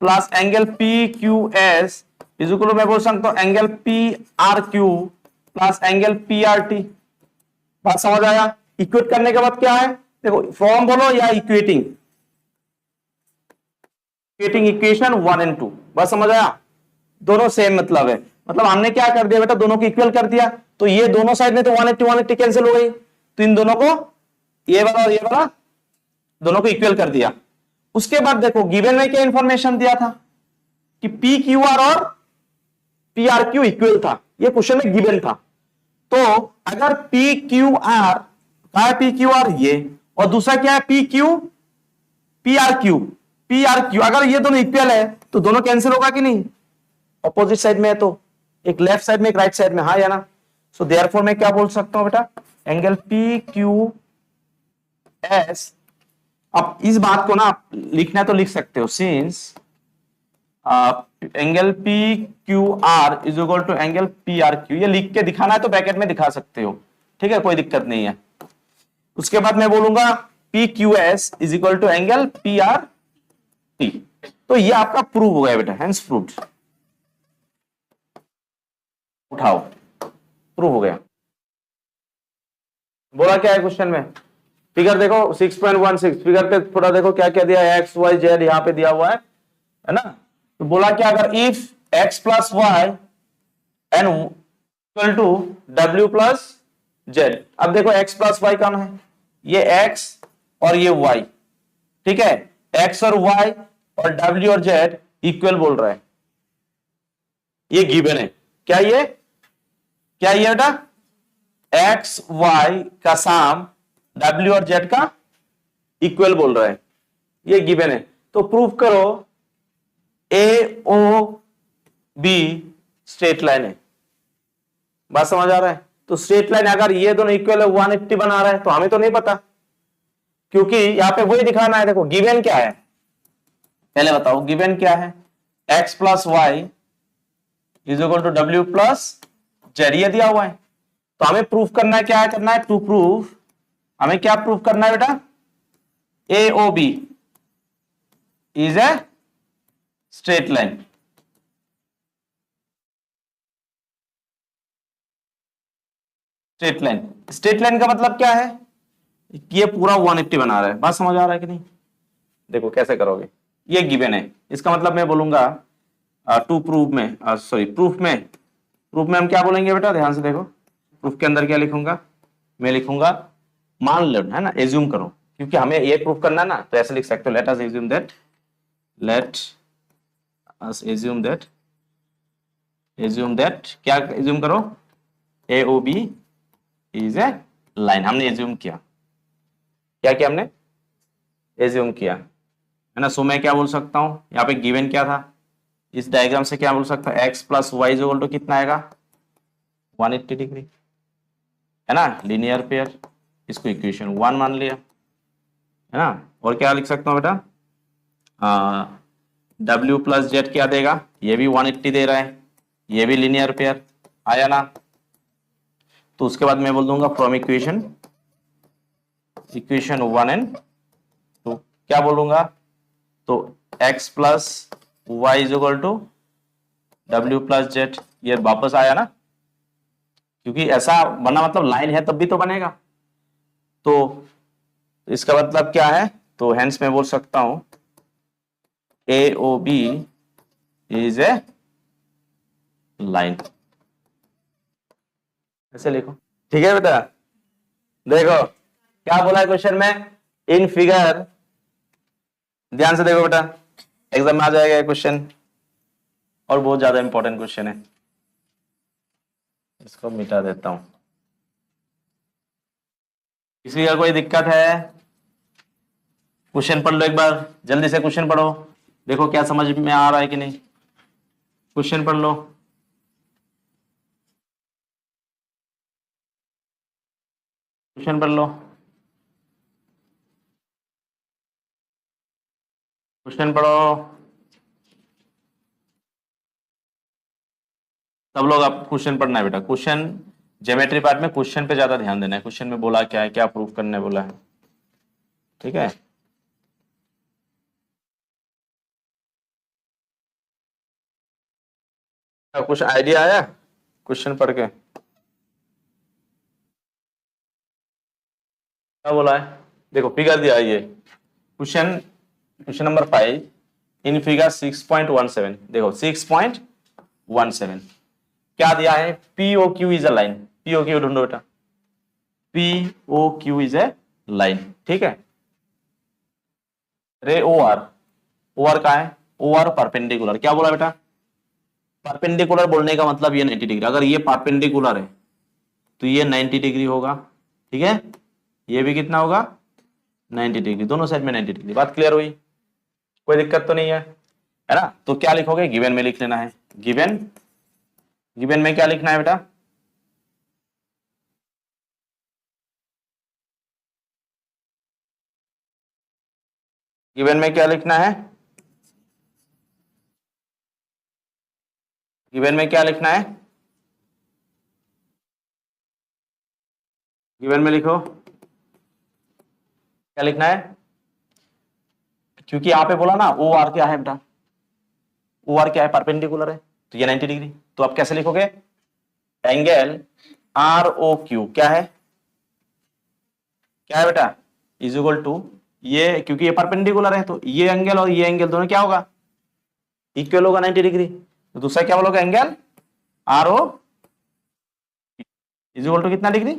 plus angle P Q S is equal to, मैं बोल सकता हूं angle P R Q plus angle P R T. बात समझ आया? इक्वेट करने के बाद क्या है? देखो, फ्रॉम बोलो या इक्वेटिंग इक्वेशन 1 एंड 2। बस समझ आया? दोनों सेम मतलब है। मतलब हमने क्या कर दिया बेटा? दोनों को इक्वल कर दिया। तो ये दोनों साइड में तो 180 कैंसिल हो गई, तो इन दोनों को, ये वाला और ये वाला, दोनों को इक्वल कर दिया। उसके बाद देखो, गिवन में क्या इंफॉर्मेशन दिया था कि पी क्यू आर और पी आर क्यू इक्वल था। ये क्वेश्चन में गिवन था। तो अगर पी क्यू आर, कहा है पी क्यू आर? ये, और दूसरा क्या है? P Q P R Q. अगर ये दोनों इक्वल है तो दोनों कैंसिल होगा कि नहीं? अपोजिट साइड में है तो, एक लेफ्ट साइड में एक राइट साइड में, हाँ या ना? सो देयरफॉर मैं क्या बोल सकता हूं बेटा? Angle P Q S. अब इस बात को ना लिखना है तो लिख सकते हो, since angle P Q R is equal to angle P R Q. ये लिख के दिखाना है तो ब्रैकेट में दिखा सकते हो, ठीक है, कोई दिक्कत नहीं है। उसके बाद मैं बोलूंगा P Q S is equal to angle P R T. तो ये आपका प्रूव हो गया बेटा, हेंस प्रूव्ड। उठाओ, प्रूव हो गया। बोला क्या है क्वेश्चन में? फिगर देखो 6.16, फिगर पे थोड़ा देखो क्या क्या दिया है, एक्स वाई जेड यहां पे दिया हुआ है ना? तो बोला क्या? अगर if x plus y and equal to डब्ल्यू प्लस जेड। अब देखो एक्स प्लस वाई कौन है? ये एक्स और ये वाई, ठीक है? एक्स और वाई और डब्ल्यू और जेड इक्वल बोल रहा है, ये गिवन है। क्या ये बेटा? एक्स वाई का साम डब्ल्यू और जेड का इक्वल बोल रहा है, ये गिवन है। तो प्रूव करो A O be straight line है। बात समझ आ रहा है? तो स्ट्रेट लाइन अगर ये दोनों इक्वल है, 180 बना रहा है, तो हमें तो नहीं पता, क्योंकि यहां पे वही दिखाना है। देखो गिवन क्या है, पहले बताओ गिवन क्या है? X plus y is equal to डब्ल्यू प्लस जेड, ये दिया हुआ है। तो हमें प्रूफ करना है, क्या करना है? टू प्रूफ, हमें क्या प्रूफ करना है बेटा? A O B is a straight line. Straight line का मतलब क्या है? ये पूरा 180 बना रहा है। बात समझ आ रहा है कि नहीं? देखो कैसे करोगे, ये गिवन है। इसका मतलब मैं बोलूंगा टू प्रूफ में, सॉरी प्रूफ में हम क्या बोलेंगे बेटा? ध्यान से देखो, प्रूफ के अंदर क्या लिखूंगा? मैं लिखूंगा, मान लो, है ना, एज्यूम करो, क्योंकि हमें ये प्रूफ करना है ना, तो ऐसे लिख सकते हो, लेट अस एज्यूम दैट क्या एज्यूम करो? A O B is a line. हमने एज्यूम किया, क्या किया हमने? एज्यूम किया, है ना? सो मैं क्या बोल सकता हूं? यहाँ पे गिवन क्या था? इस डायग्राम से क्या बोल सकता है? X plus y is equal to कितना आएगा? 180 डिग्री, है ना, लीनियर पेयर। इसको इक्वेशन 1 मान लिया, है ना। और क्या लिख सकता हूँ बेटा, W प्लस जेड क्या देगा, ये भी 180 दे रहा है, ये भी लीनियर पेयर आया ना। तो उसके बाद मैं बोल दूंगा फ्रॉम इक्वेशन 1 एंड 2 क्या बोलूंगा, तो x plus y is equal to W plus z, ये वापस आया ना, क्योंकि ऐसा बना मतलब लाइन है तब भी तो बनेगा। तो इसका मतलब क्या है, तो हेंस मैं बोल सकता हूं AOB इज ए लाइन, ऐसे लिखो, ठीक है बेटा। देखो क्या बोला है क्वेश्चन में, इन फिगर, ध्यान से देखो बेटा, एग्जाम में आ जाएगा क्वेश्चन और बहुत ज्यादा इंपॉर्टेंट क्वेश्चन है। इसको मिटा देता हूं, किसी का कोई दिक्कत है, क्वेश्चन पढ़ लो एक बार, जल्दी से क्वेश्चन पढ़ो, देखो क्या समझ में आ रहा है कि नहीं, क्वेश्चन पढ़ लो। क्वेश्चन पढ़ लो, क्वेश्चन पढ़ो सब लोग, आप क्वेश्चन पढ़ना है बेटा। क्वेश्चन ज्योमेट्री पार्ट में क्वेश्चन पे ज्यादा ध्यान देना है, क्वेश्चन में बोला क्या है, क्या प्रूफ करने बोला है, ठीक है। कुछ आइडिया आया क्वेश्चन पढ़ के, क्या बोला है, देखो फिगर दिया है ये question, question number 5 in figure 6.17, देखो 6.17 क्या दिया है, POQ is a line, POQ ढूंढो बेटा, POQ इज ए लाइन, ठीक है। रे OR, OR का है, OR परपेंडिकुलर, क्या बोला बेटा, परपेंडिकुलर बोलने का मतलब ये 90 डिग्री, अगर ये परपेंडिकुलर है तो ये 90 डिग्री होगा, ठीक है। ये भी कितना होगा, 90 डिग्री, दोनों साइड में 90 डिग्री, बात क्लियर हुई, कोई दिक्कत तो नहीं है ना। तो क्या लिखोगे, गिवन में लिख लेना है, गिवन, गिवन में क्या लिखना है बेटा, गिवन में क्या लिखना है, गिवन में क्या लिखना है, गिवन में लिखो क्या लिखना है, क्योंकि यहाँ पे बोला ना OR क्या है बेटा, OR क्या है, परपेंडिकुलर है, तो ये 90 डिग्री, तो आप कैसे लिखोगे, एंगल ROQ क्या है, क्या है बेटा, इज इक्वल टू, ये क्योंकि ये परपेंडिकुलर है तो ये एंगल और ये एंगल दोनों क्या होगा, इक्वल होगा 90 डिग्री, तो दूसरा क्या बोलोगे, angle RO is equal to कितना डिग्री,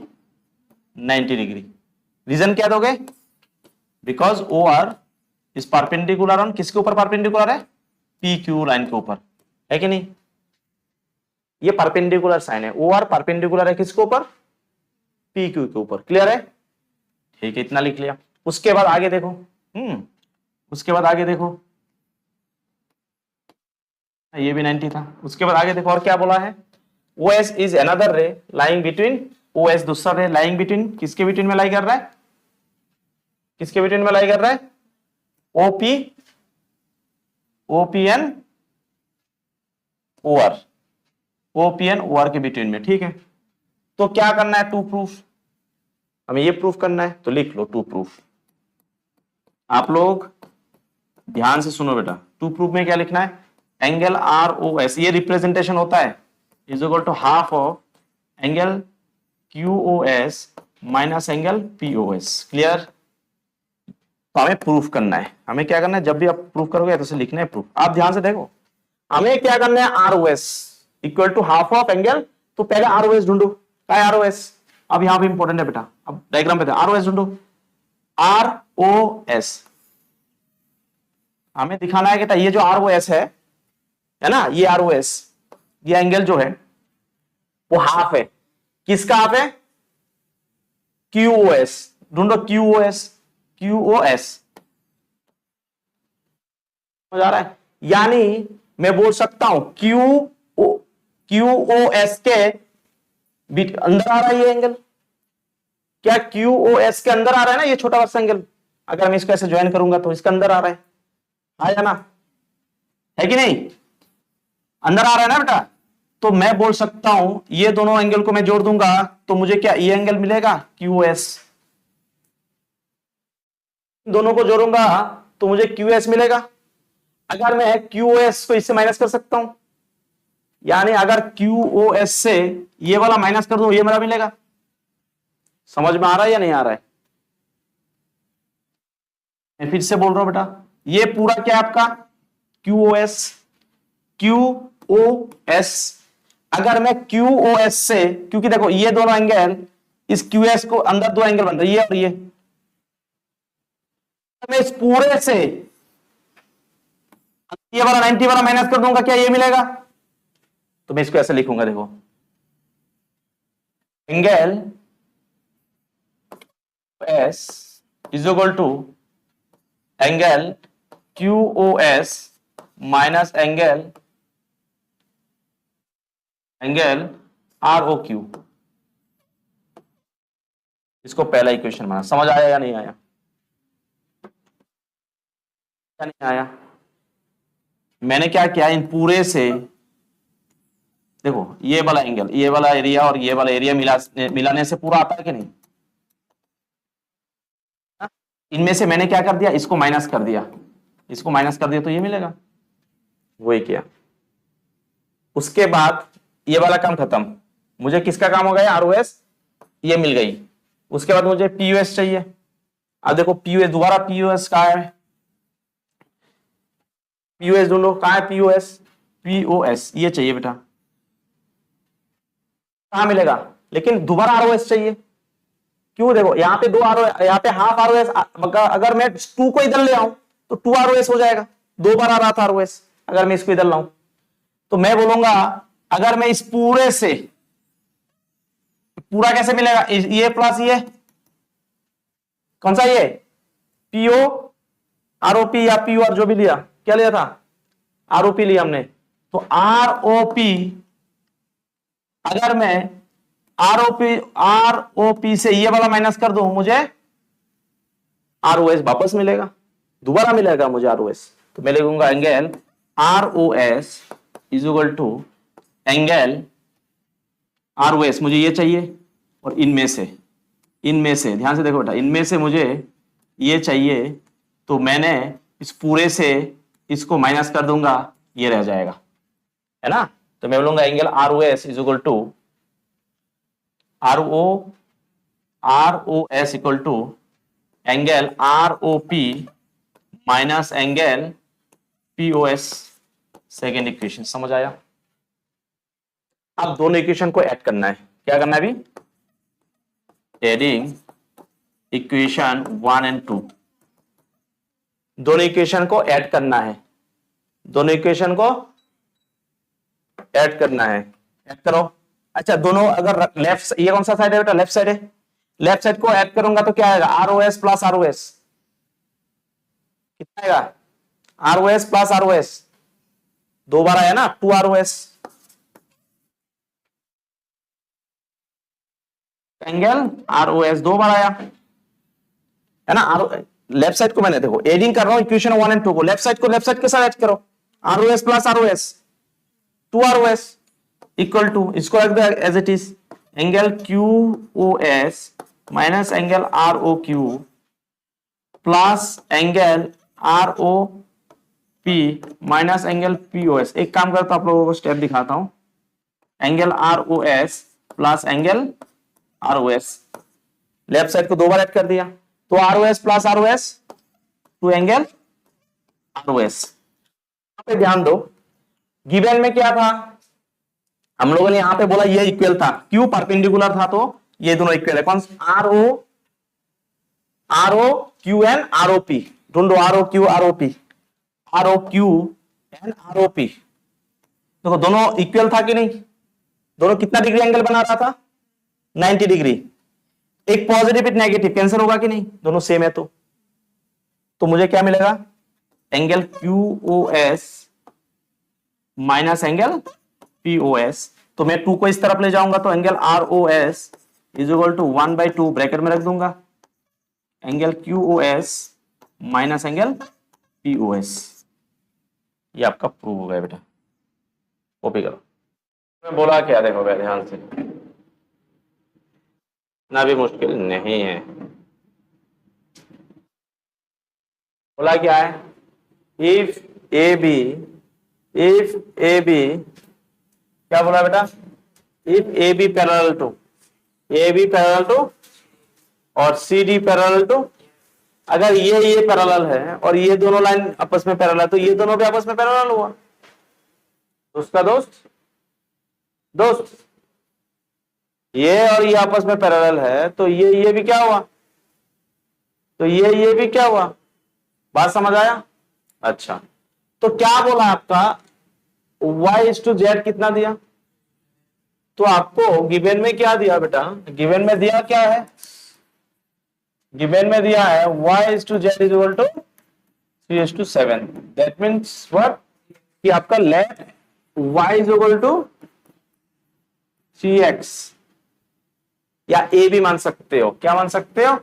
90 डिग्री। रीजन क्या दोगे, because OR is perpendicular on किसके ऊपर परपेंडिकुलर है, PQ लाइन के ऊपर, है कि नहीं, ये परपेंडिकुलर साइन है, OR परपेंडिकुलर है किसके ऊपर, PQ के ऊपर, क्लियर है, ठीक है, इतना लिख लिया। उसके बाद आगे देखो, उसके बाद आगे देखो, ये भी 90 था, उसके बाद आगे देखो और क्या बोला है, OS इज अनदर रे लाइंग बिटवीन, OS दूसरा रे लाइंग बिटवीन, किसके बिटवीन में लाई कर रहा है, किसके बिटवीन में लाई कर रहा है, OP, OPN OR, OPN OR के बिटवीन में, ठीक है। तो क्या करना है, टू प्रूफ, हमें ये प्रूफ करना है, तो लिख लो टू प्रूफ, आप लोग ध्यान से सुनो बेटा, टू प्रूफ में क्या लिखना है, एंगल ROS, ये रिप्रेजेंटेशन होता है, is equal to half of angle QOS minus angle POS, clear. तो हमें प्रूफ करना है, हमें क्या करना है, जब भी आप प्रूफ करोगे तो लिखना है प्रूफ, आप ध्यान से देखो, हमें क्या करना है, ROS equal to half of angle, तो पहले ROS ढूंढो, क्या है ROS, अब यहां पे इंपॉर्टेंट है बेटा, अब डायग्राम पे ROS ढूंढो, ROS हमें दिखाना है कि ये जो ROS है ना, ये ROS, ये एंगल जो है वो हाफ है, किसका हाफ है, QOS, ढूंढो QOS, QOS समझ आ रहा है, यानी मैं बोल सकता हूं QOS के अंदर आ रहा है ये एंगल, क्या क्यू ओ एस के अंदर आ रहा है ना ये छोटा वर्स एंगल? अगर मैं इसको ऐसे ज्वाइन करूंगा तो इसके अंदर आ रहा है, आया ना, है कि नहीं? अंदर आ रहा है ना बेटा। तो मैं बोल सकता हूं ये दोनों एंगल को मैं जोड़ दूंगा तो मुझे क्या ये एंगल मिलेगा क्यू एस। दोनों को जोड़ूंगा तो मुझे क्यू एस मिलेगा। अगर मैं क्यू एस को इससे माइनस कर सकता हूं, यानी अगर क्यू ओ एस से ये वाला माइनस कर दूं ये मेरा मिलेगा। समझ में आ रहा है या नहीं आ रहा है? मैं फिर से बोल रहा हूं बेटा, ये पूरा क्या है आपका Q O S. Q O S, अगर मैं क्यू ओ एस से, क्योंकि देखो ये दोनों एंगल इस क्यू एस को अंदर दो एंगल बन रही है और ये, मैं इस पूरे से ये वाला 90 वाला माइनस कर दूंगा, क्या ये मिलेगा? तो मैं इसको ऐसे लिखूंगा, देखो angle S is equal to angle Q O S minus angle R O Q. इसको पहला इक्वेशन माना। समझ आया या नहीं आया? या नहीं आया? मैंने क्या किया, इन पूरे से देखो ये वाला एंगल, ये वाला एरिया और ये वाला एरिया मिलाने से पूरा आता है कि नहीं? इनमें से मैंने क्या कर दिया, इसको माइनस कर दिया, इसको माइनस कर दिया तो ये मिलेगा। वही किया। उसके बाद ये वाला काम खत्म, मुझे किसका काम हो गया, आरओएस ये मिल गई। उसके बाद मुझे पीयूएस चाहिए। अब देखो पीयूएस, दोबारा पीयूएस कहाँ है, पीयूएस ढूंढो, कहाँ है पीयूएस? पीओएस ये चाहिए बेटा, कहाँ मिलेगा? लेकिन दोबारा आरओएस चाहिए। क्यों? देखो यहाँ पे दो आरओ, यहाँ पे हाफ आरओएस, अगर मैं 2 को इधर ले आऊं तो 2 आरओएस हो जाएगा। 2 बार आ रहा था आरओएस, अगर मैं इसको इधर लाऊं तो मैं बोलूंगा अगर मैं इस पूरे से, पूरा कैसे मिलेगा, ये प्लस ये कौन सा, ये पीओ आरओपी या पीओ, जो भी लिया, क्या लिया था, आरओपी लिया हमने। तो आरओपी, अगर मैं आरओपी से ये वाला माइनस कर दूं मुझे आरओएस वापस मिलेगा, दोबारा मिलेगा मुझे आरओएस। तो मैं लिखूंगा angle ROS is equal to angle ROS, मुझे ये चाहिए और इनमें से ध्यान से देखो बेटा, इनमें से मुझे ये चाहिए तो मैंने इस पूरे से इसको माइनस कर दूंगा, ये रह जाएगा, है ना। तो मैं बोलूंगा angle ROS is equal to ROS equal to angle ROP minus angle POS. Second equation समझ आया? अब दोनों इक्वेशन को ऐड करना है। क्या करना है अभी? Adding equation 1 and 2। दोनों इक्वेशन को ऐड करना है, दोनों इक्वेशन को ऐड करना है। ऐड करो। अच्छा दोनों, अगर लेफ्ट, ये कौन सा साइड है बेटा, लेफ्ट साइड है, लेफ्ट साइड को ऐड करूंगा तो क्या आएगा, आरओएस प्लस आरओएस। कितना आएगा, आरओएस प्लस आरओएस, 2 बार आया ना, 2 आरओएस एंगल आरओएस 2 बार आया, है ना। लेफ्ट साइड को मैंने देखो एडिंग कर रहा हूं इक्वेशन 1 एंड 2 को, लेफ्ट साइड को लेफ्ट साइड के साथ ऐड करो, ROS plus ROS 2 ROS equal to, इसको रख दो as it is, angle QOS minus angle ROQ plus angle ROP minus angle POS. एक काम करता हूं, आप लोगों को स्टेप दिखाता हूं, angle ROS plus angle ROS, left side को 2 बार ऐड कर दिया, तो ROS plus ROS two angle ROS. यहां पे ध्यान दो, गिवन में क्या था, हम लोगों ने यहां पे बोला ये इक्वल था, क्यों, परपेंडिकुलर था, तो ये दोनों इक्वल है। कौन सा, आरओ क्यू एन आरओपी, ढूंढो RO Q ROP, RO Q N ROP. देखो दोनों इक्वल था कि नहीं, दोनों कितना डिग्री एंगल बना रहा था, 90 डिग्री। एक पॉजिटिव एक नेगेटिव कैंसिल होगा कि नहीं, दोनों सेम है तो मुझे क्या मिलेगा, angle QOS minus angle POS. तो मैं 2 को इस तरफ ले जाऊंगा तो angle ROS is equal to 1/2 bracket में रख दूंगा, angle QOS minus angle POS। ये आपका प्रूव हो गया बेटा, कॉपी करो। मैं बोला क्या, देखो भाई ध्यान से, ना भी मुश्किल नहीं है। बोला क्या है, इफ ए बी क्या बोला बेटा, if A B parallel to और सी डी पैरेलल टू, अगर ये पैरेलल है और ये दोनों लाइन आपस में पैरेलल है तो ये दोनों भी आपस में पैरेलल हुआ। उसका दोस्त ये और ये आपस में पैरेलल है तो ये भी क्या हुआ, तो ये भी क्या हुआ। बात समझ आया? अच्छा, तो क्या बोला आपका, y/z कितना दिया, तो आपको गिवन में क्या दिया बेटा, गिवन में दिया क्या है, गिवन में दिया है y/z is equal to 3:7। That means what, कि आपका let y is equal to 3x, या a भी मान सकते हो। क्या मान सकते हो,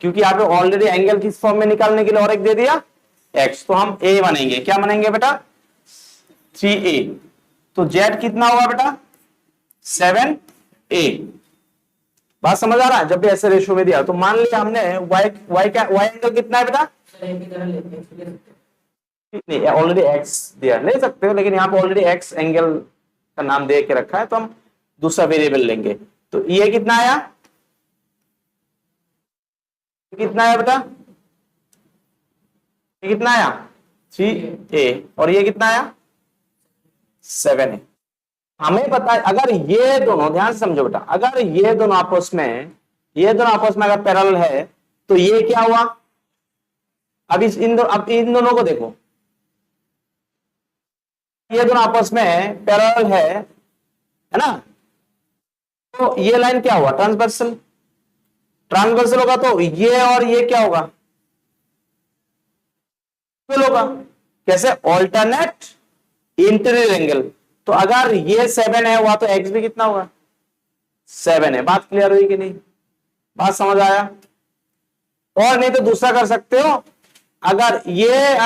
क्योंकि यहाँ पे ऑलरेडी एंगल किस फॉर्म में निकालने के लिए और एक दे दिया x, तो हम a मानेंगे। क्या मानेंगे बेटा, 3a। तो z कितना होगा बेटा, 7a। बात समझ आ रहा है? जब भी ऐसे रेशियो में दिया तो मान लिया हमने y एंगल कितना है बेटा, नहीं ऑलरेडी x दिया, ले सकते हो, लेकिन यहाँ पे ऑलरेडी x एंगल का नाम दे के रखा है तो हम दूसरा वेरिएबल लेंगे। तो ये कितना आया, कितना है बेटा, ये कितना आया 3a, और ये कितना आया 7a। हमें पता है अगर ये दोनों, ध्यान से समझो बेटा, अगर ये दोनों आपस में अगर पैरेलल है तो ये क्या हुआ, अब इन दोनों को देखो, ये दोनों आपस में पैरेलल है ना, तो ये लाइन क्या हुआ, ट्रांसवर्सल होगा, तो ये और ये क्या होगा, होगा। कैसे, ऑल्टरनेट इंटीरियर एंगल। तो अगर ये 7 है हुआ तो x भी कितना होगा, 7 है। बात क्लियर हुई कि नहीं, बात समझ आया? और नहीं तो दूसरा कर सकते हो, अगर ये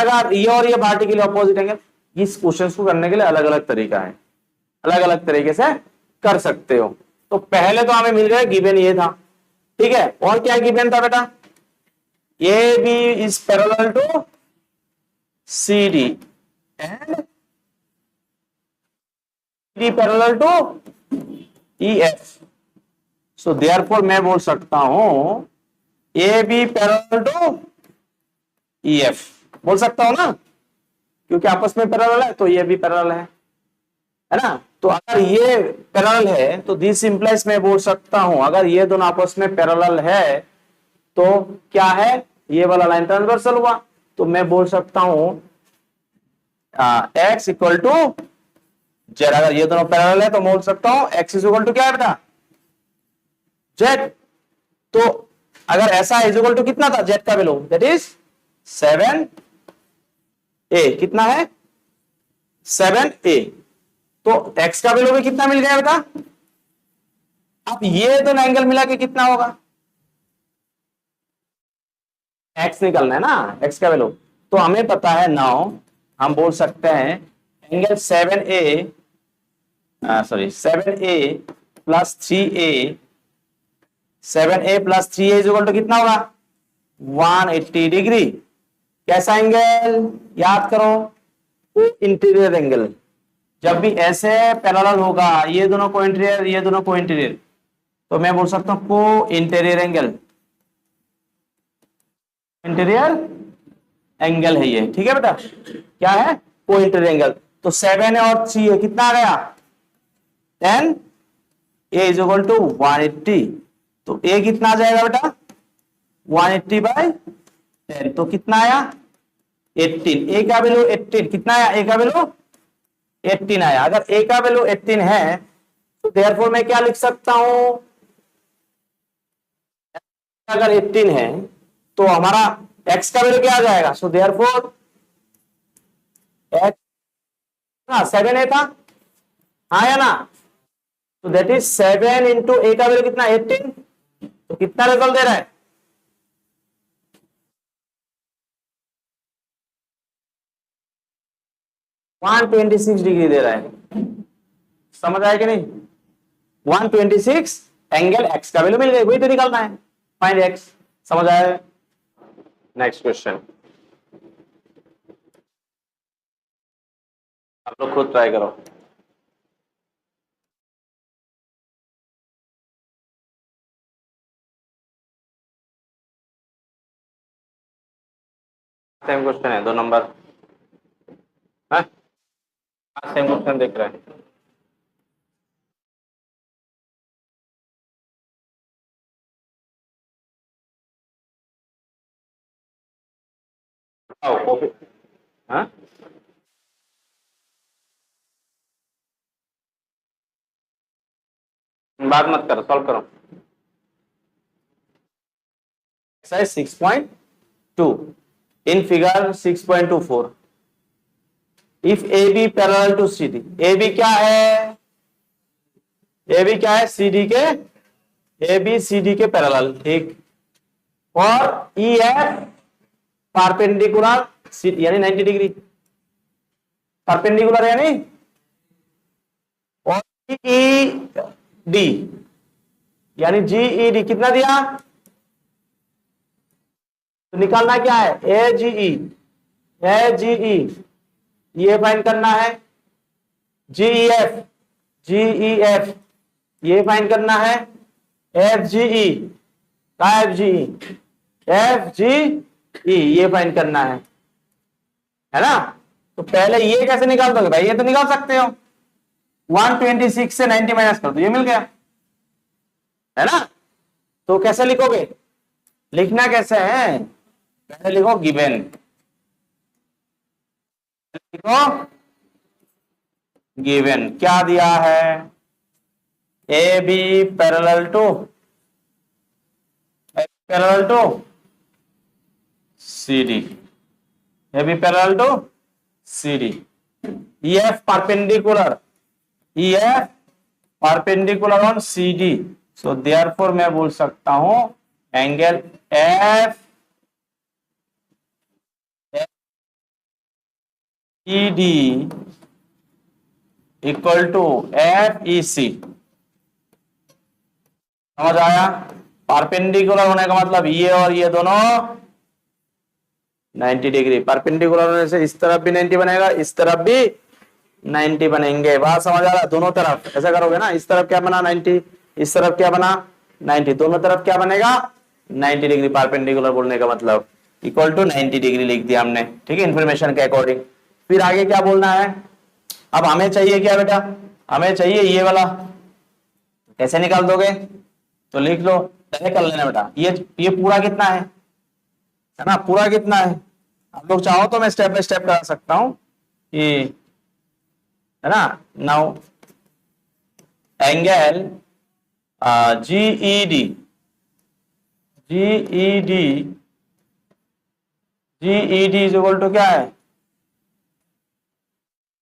और ये पार्टिकल अपोजिट एंगल, इस क्वेश्चन को करने के लिए अलग अलग तरीका है, अलग अलग तरीके से कर सकते हो। तो पहले तो हमें मिल गया गिवन ये था, ठीक है, और क्या गिवन था बेटा, A B is parallel to C D and D parallel to E F. So therefore मैं बोल सकता हूं A B parallel to E F, बोल सकता हूं ना, क्योंकि आपस में पैरेलल है तो ये भी पैरेलल है ना। तो अगर ये पैरेलल है तो दिस इंप्लाइज मैं बोल सकता हूं, अगर ये दोनों आपस में पैरेलल है तो क्या है, ये वाला लाइन ट्रांसवर्सल हुआ, तो मैं बोल सकता हूं x इक्वल टू जेड। अगर ये दोनों पैरेलल है तो मैं बोल सकता हूं x इज इक्वल टू क्या है बेटा, z। तो अगर ऐसा इज इक्वल टू कितना था z का वैल्यू, दैट इज 7a। कितना है 7a। तो x का वैल्यू भी कितना मिल गया बेटा, अब ये दोनों एंगल मिला के कितना होगा, x निकलना है ना, x का वैल्यू। तो हमें पता है नाउ, हम बोल सकते हैं angle 7a plus 3a, 7a plus 3a is equal to कितना होगा 180 डिग्री। कैसा एंगल, याद करो, इंटीरियर एंगल। जब भी ऐसे पैरेलल होगा, ये दोनों को इंटीरियर, ये दोनों को इंटीरियर, तो मैं बोल सकता हूं को इंटीरियर एंगल, इंटीरियर एंगल है ये, ठीक है बेटा, क्या है को इंटीरियर एंगल। तो 7 है और 3 है, कितना आ गया 10, a इज इक्वल टू 180। तो a कितना आ जाएगा बेटा 180/10, तो कितना आया 18। a का वैल्यू 18, कितना आया a का वैल्यू 18 आया। अगर a का वैल्यू 18 है तो देयरफॉर मैं क्या लिख सकता हूं, अगर 18 है तो हमारा x का वैल्यू क्या आ जाएगा, सो देयरफॉर x 7a था, हाँ या ना, तो दैट इज 7 इंटू a का वैल्यू कितना 18, तो कितना रिजल्ट दे रहा है? 126 डिग्री दे रहा है। समझ आया कि नहीं? 126 एंगल एक्स का वैल्यू मिल गई, वही तो निकालना है, फाइंड एक्स। समझ आया? नेक्स्ट क्वेश्चन आप लोग खुद ट्राई करो। सेम क्वेश्चन है, 2 नंबर। हाँ, सेम क्वेश्चन देख रहे हैं। कॉपी। हाँ, बात मत करो, सॉल्व करो। Exercise 6.2 in figure 6.24 if A B parallel to C D. A B क्या है? ए बी क्या है? सी डी के, ए बी सी डी के पैरेलल, ठीक। और ई एफ परपेंडिकुलर यानी 90 डिग्री परपेंडिकुलर यानी, और ई डी यानी जी ई डी कितना दिया? तो निकालना क्या है? ए जी ई, ए जी ई ये फाइंड करना है। जी E F, G E F ये फाइंड करना है। F G E, F G E, F G ई ये फाइंड करना है ना? तो पहले ये कैसे निकाल दोगे भाई? ये तो निकाल सकते हो, 126 से 90 माइनस कर दो, ये मिल गया, है ना? तो कैसे लिखोगे? लिखना कैसे है? पहले लिखो गिवन, लिखो गिवन क्या दिया है? A B parallel to C D, A B parallel to C D, E F perpendicular, E F perpendicular on C D. So therefore मैं बोल सकता हूं angle F E D equal to F E C. समझ आया? Perpendicular होने का मतलब ये और ये दोनों 90 डिग्री, परपेंडिकुलर होने से इस तरफ भी 90 बनेगा, इस तरफ भी 90 बनेंगे। बात समझ आ रहा? दोनों तरफ ऐसा करोगे ना, इस तरफ क्या बना 90, इस तरफ क्या बना 90, दोनों तरफ क्या बनेगा 90 डिग्री। परपेंडिकुलर बोलने का मतलब इक्वल टू 90 डिग्री लिख दिया हमने, ठीक है, इंफॉर्मेशन के अकॉर्डिंग। फिर आगे क्या बोलना है? अब हमें चाहिए क्या बेटा? हमें चाहिए ये वाला। कैसे निकाल दोगे? तो लिख लो, पहले कर लेना बेटा। ये पूरा कितना है ना? पूरा कितना है? आप लोग चाहो तो मैं स्टेप बाय स्टेप करा सकता हूं कि, है ना? Now angle GED, GED, GED is equal to क्या है?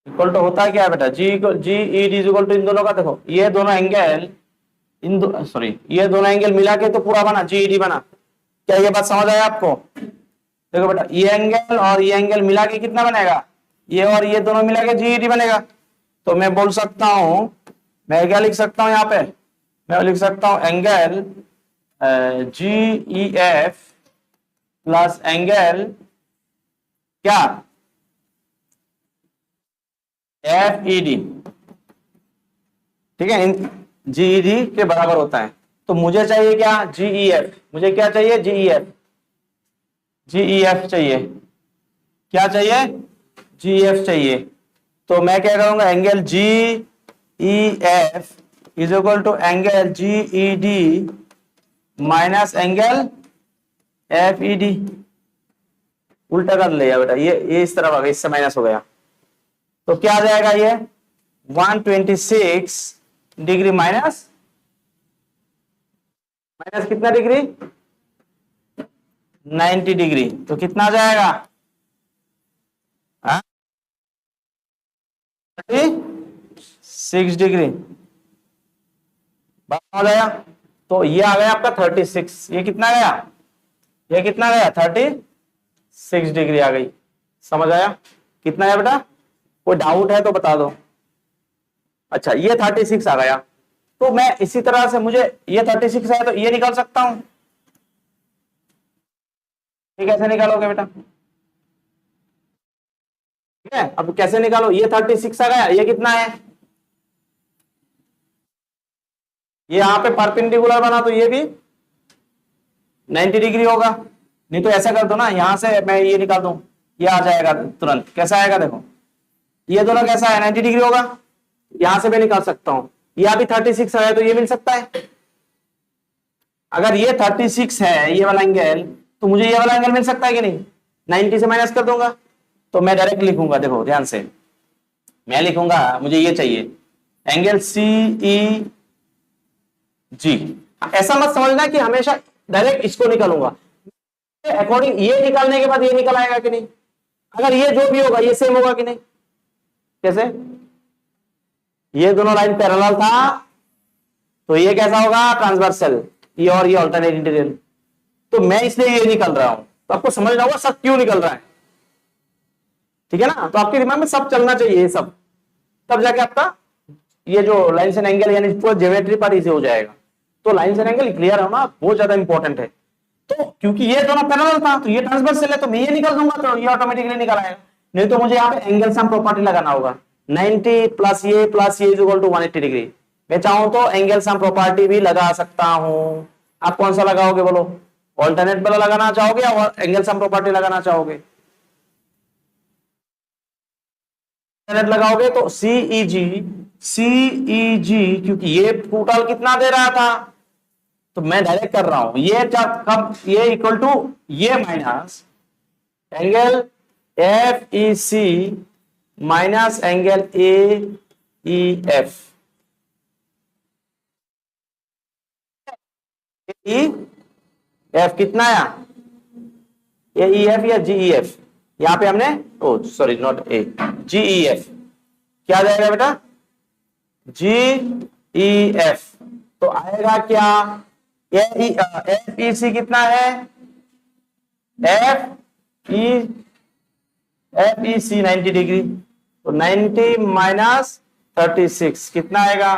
इक्वल टू होता है क्या है बेटा? जीईडी इज इक्वल टू इन दोनों का, देखो ये दोनों एंगल, ये दोनों एंगल मिला के तो पूरा बना, जीईडी बना। क्या ये बात समझ आया आपको? देखो बेटा, ये एंगल और ये एंगल मिला के कितना बनेगा? ये और ये दोनों मिला के जीईडी बनेगा। तो मैं बोल सकता हूं, मैं क्या लिख सकता हूं यहाँ पे? मैं लिख सकता हूं एंगल जीईएफ प्लस एंगल क्या एफईडी, ठीक है, जीईडी के बराबर होता है। तो मुझे चाहिए क्या? जीईएफ। मुझे क्या चाहिए? जीईएफ, जीईएफ चाहिए। क्या चाहिए? जीईएफ चाहिए। तो मैं क्या करूंगा? Angle GEF is equal to angle GED minus angle FED. उल्टा कर लिया बेटा, ये इस तरफ आ गया, इससे माइनस हो गया। तो क्या आ जाएगा? ये 126 डिग्री माइनस कितना डिग्री? 90 डिग्री। तो कितना आ जाएगा? 6 डिग्री। बात समझ आया? तो ये आ गया आपका 36। ये कितना गया? ये कितना गया? 36 डिग्री आ गई। समझ आया? कितना है बेटा? कोई डाउट है तो बता दो। अच्छा, ये 36 आ गया, तो मैं इसी तरह से, मुझे ये 36 है तो ये निकाल सकता हूं। ये कैसे निकालोगे बेटा? ठीक है, अब कैसे निकालो? ये 36 आ गया, ये कितना है? ये यहां पे परपेंडिकुलर बना तो ये भी 90 डिग्री होगा। नहीं तो ऐसा कर दो ना, यहां से मैं ये निकाल दूं, ये आ जाएगा तुरंत। कैसा आएगा देखो, ये दोनों कैसा है? 90 डिग्री होगा। यहां से मैं निकाल सकता हूं, ये अभी 36 है तो ये मिल सकता है। अगर ये 36 है ये वाला एंगल, तो मुझे ये वाला एंगल मिल सकता है कि नहीं? 90 से माइनस कर दूंगा, तो मैं डायरेक्ट लिखूंगा, देखो ध्यान से मैं लिखूंगा, मुझे ये चाहिए एंगल सी ई जी। ऐसा मत समझना कि हमेशा डायरेक्ट इसको निकालूंगा, अकॉर्डिंग ये निकालने के बाद ये निकल आएगा कि नहीं। अगर ये जो भी होगा ये सेम होगा कि नहीं? कैसे? ये दोनों लाइन पैरेलल था तो ये कैसा होगा? ट्रांसवर्सल। ये और ये अल्टरनेट इंटीरियर। तो मैं इसलिए ये निकल रहा हूं, तो आपको समझना होगा सब क्यों निकल रहा है। ठीक है ना? तो आपके दिमाग में सब चलना चाहिए, ये सब, तब जाके आपका ये जो लाइन्स एंड एंगल यानी पूरा ज्योमेट्री पार्ट इजी हो जाएगा। तो लाइन्स एंड एंगल क्लियर होना बहुत ज्यादा इंपॉर्टेंट है। तो क्योंकि ये दोनों पैरेलल था तो ये ट्रांसवर्सल है, तो मैं ये निकल दूंगा तो ये ऑटोमेटिकली निकल आएगा। नहीं तो मुझे यहाँ पे एंगल सम प्रॉपर्टी लगाना होगा, 90 प्लस ये इज इक्वल टू 180 डिग्री। मैं चाहूं तो एंगल सम प्रॉपर्टी भी लगा सकता हूं। आप कौन सा लगाओगे बोलो? ऑल्टरनेट वाला लगाना चाहोगे या एंगल सम प्रॉपर्टी लगाना चाहोगे? ऑल्टरनेट लगाओगे तो सीईजी, क्योंकि ये टोटल कितना दे रहा था, तो मैं डायरेक्ट कर रहा हूं। ये कब? ये इक्वल टू ये minus angle F E C minus angle A E F. E F कितना आया? ए ई एफ या जी ई एफ? यहां पे हमने, oh sorry not A, G E F. क्या जाएगा बेटा? G E F. तो आएगा क्या? एफ ई सी कितना है? एफ ई सी 90 डिग्री, तो 90 माइनस 36 कितना आएगा?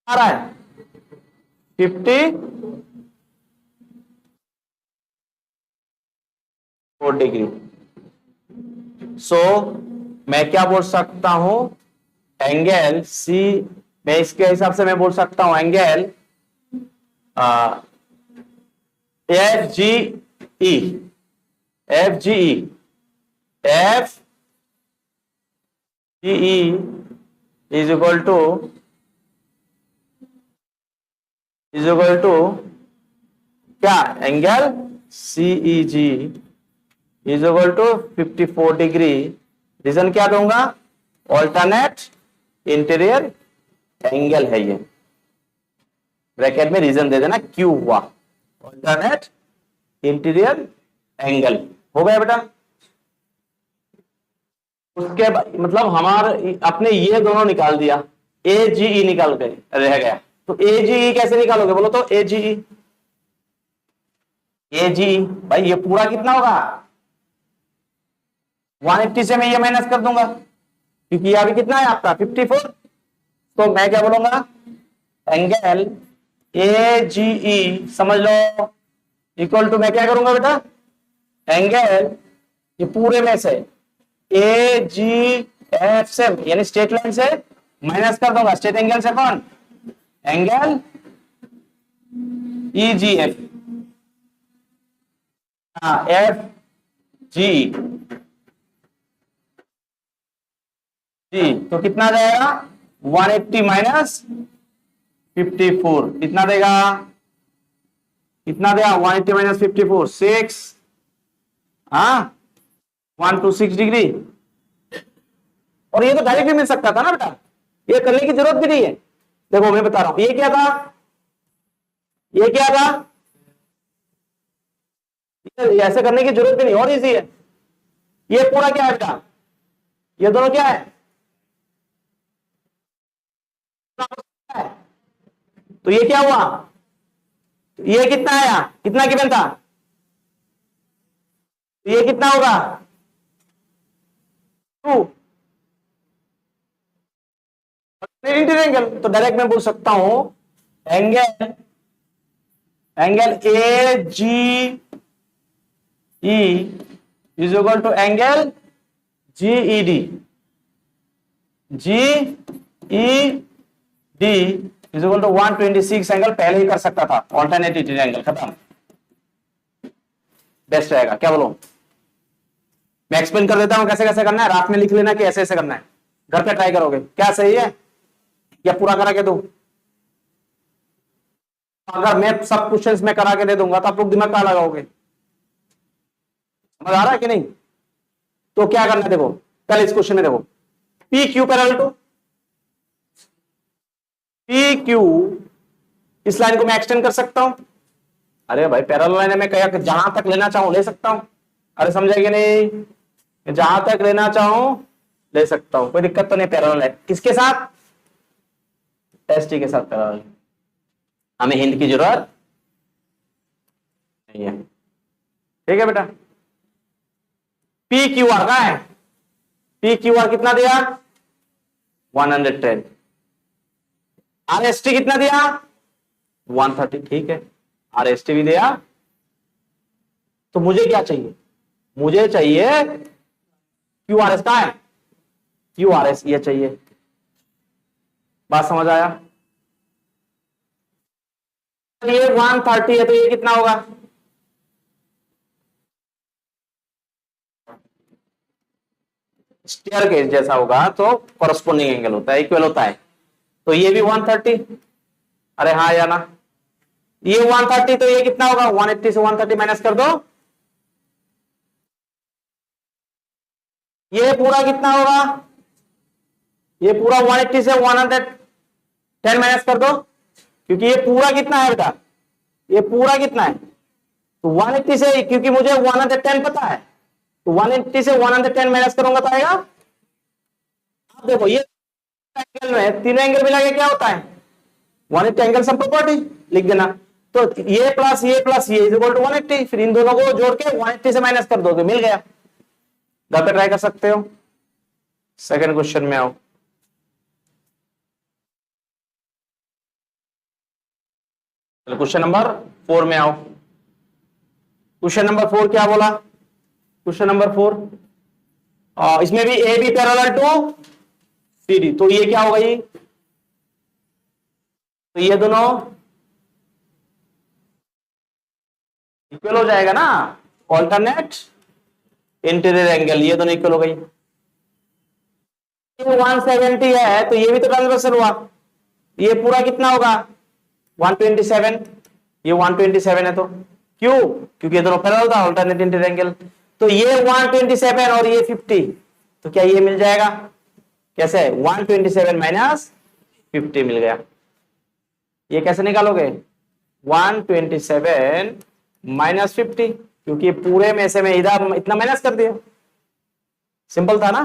आ रहा है 54 डिग्री। सो मैं क्या बोल सकता हूं? एंगल सी, मैं इसके हिसाब से मैं बोल सकता हूं angle F G E, F G E, F G E is equal to क्या? Angle CE G is equal to 54 degree. Reason क्या दूंगा? ऑल्टरनेट इंटीरियर एंगल है ये, ब्रैकेट में रीजन दे देना क्यों हुआ, ऑल्टरनेट इंटीरियर एंगल। हो गया बेटा? उसके मतलब हमारे अपने ये दोनों निकाल दिया, ए जी ई निकाल गए, रह गया। तो ए जी ई कैसे निकालोगे बोलो तो? ए जी ई भाई ये पूरा कितना होगा? 180 से मैं ये माइनस कर दूंगा, क्योंकि ये अभी कितना है आपका 54। तो मैं क्या बोलूंगा? एंगल ए जी ई समझ लो इक्वल टू, मैं क्या करूंगा बेटा? एंगल ये पूरे में से ए जी एफ से यानी स्ट्रेट लाइन से माइनस कर दूंगा। स्ट्रेट एंगल से कौन? एंगल ई जी एफ, एफ जी जी। तो कितना जाएगा? 180 माइनस 54 कितना देगा? कितना देगा? 180 माइनस 54 6, हाँ 126 डिग्री। और ये तो डायरेक्ट भी मिल सकता था ना बेटा, ये करने की जरूरत भी नहीं है। देखो मैं बता रहा हूं, ये क्या था? ये क्या था? ऐसे करने की जरूरत भी नहीं, और इजी है। ये पूरा क्या है बेटा? ये दोनों क्या है? तो ये क्या हुआ, ये कितना आया, कितना गिवन था, तो ये कितना होगा 2 इंटीरियर एंगल। तो डायरेक्ट मैं बोल सकता हूं angle A G E is equal to angle G E D, G E D is equal to 126 angle. पहले ही कर सकता था, ऑल्टरनेट इंटीरियर एंगल खत्म, बेस्ट रहेगा। क्या बोलो, मैं एक्सप्लेन कर देता हूं कैसे कैसे करना है, रात में लिख लेना कि ऐसे ऐसे करना है, घर पे ट्राई करोगे, क्या सही है या पूरा करा के दूं? अगर मैं सब क्वेश्चंस में करा के दे दूंगा तो आप लोग दिमाग कहां लगाओगे, समझ आ रहा है कि नहीं? तो क्या करना है, देखो पहले इस क्वेश्चन में देखो, P Q parallel to P Q, इस लाइन को मैं एक्सटेंड कर सकता हूं। अरे भाई पैरेलल लाइन है, मैं कहा जहां तक लेना चाहूं ले सकता हूं। अरे समझे कि नहीं, जहां तक लेना चाहूं ले सकता हूं, कोई दिक्कत तो नहीं। पैरेलल है किसके साथ, एस टी के साथ पैरेलल, हमें हिंद की जरूरत नहीं है, ठीक है बेटा। पी क्यू आर का है, पी क्यू आर कितना दिया 110, आर एस टी कितना दिया 130, ठीक है, आर एस टी भी दिया। तो मुझे क्या चाहिए, मुझे चाहिए क्यू आर एस का है, क्यू आर एस ये चाहिए। बात समझ आया? ये 130 है तो ये कितना होगा, स्टेयरकेस जैसा होगा तो कॉरस्पॉन्डिंग एंगल होता है, इक्वल होता है। तो ये भी 130, अरे हाँ या ना, ये 130 तो ये कितना होगा 180 से 130 माइनस कर दो, ये पूरा कितना होगा, ये पूरा 180 से 110 माइनस कर दो, क्योंकि ये पूरा कितना है बेटा, ये पूरा कितना है, तो 180 से, क्योंकि मुझे 110 पता है, तो 180 से 110 माइनस करूंगा तो आएगा। अब देखो ये एंगल में तीनों एंगल मिला के क्या होता है 180 एंगल सम प्रॉपर्टी, लिख देना। तो ये प्लस ये इज इक्वल टू 180, फिर इन दोनों को जोड़ के 180 से माइनस कर दो तो मिल गया। घर पे ट्राई कर सकते हो। सेकंड क्वेश्चन में आओ, क्वेश्चन नंबर 4 में आओ। क्वेश्चन नंबर 4 क्या बोला, क्वेश्चन नंबर 4 इसमें भी A B parallel to C D, तो ये क्या होगा, तो ये दोनों इक्वल हो जाएगा ना, ऑल्टरनेट इंटीरियर एंगल, ये दोनों इक्वल हो गई। 170 है तो ये भी तो ट्रांसवर्सल हुआ, ये पूरा कितना होगा 127, ये 127 है तो क्यों, क्योंकि ये दोनों पैरेलल था, ऑल्टरनेट इंटीरियर एंगल। तो ये 127 और ये 50, तो क्या ये मिल जाएगा, कैसे 127 माइनस 50 मिल गया। ये कैसे निकालोगे 127 माइनस 50, क्योंकि पूरे में से मैं इधर इतना माइनस कर दिया, सिंपल था ना।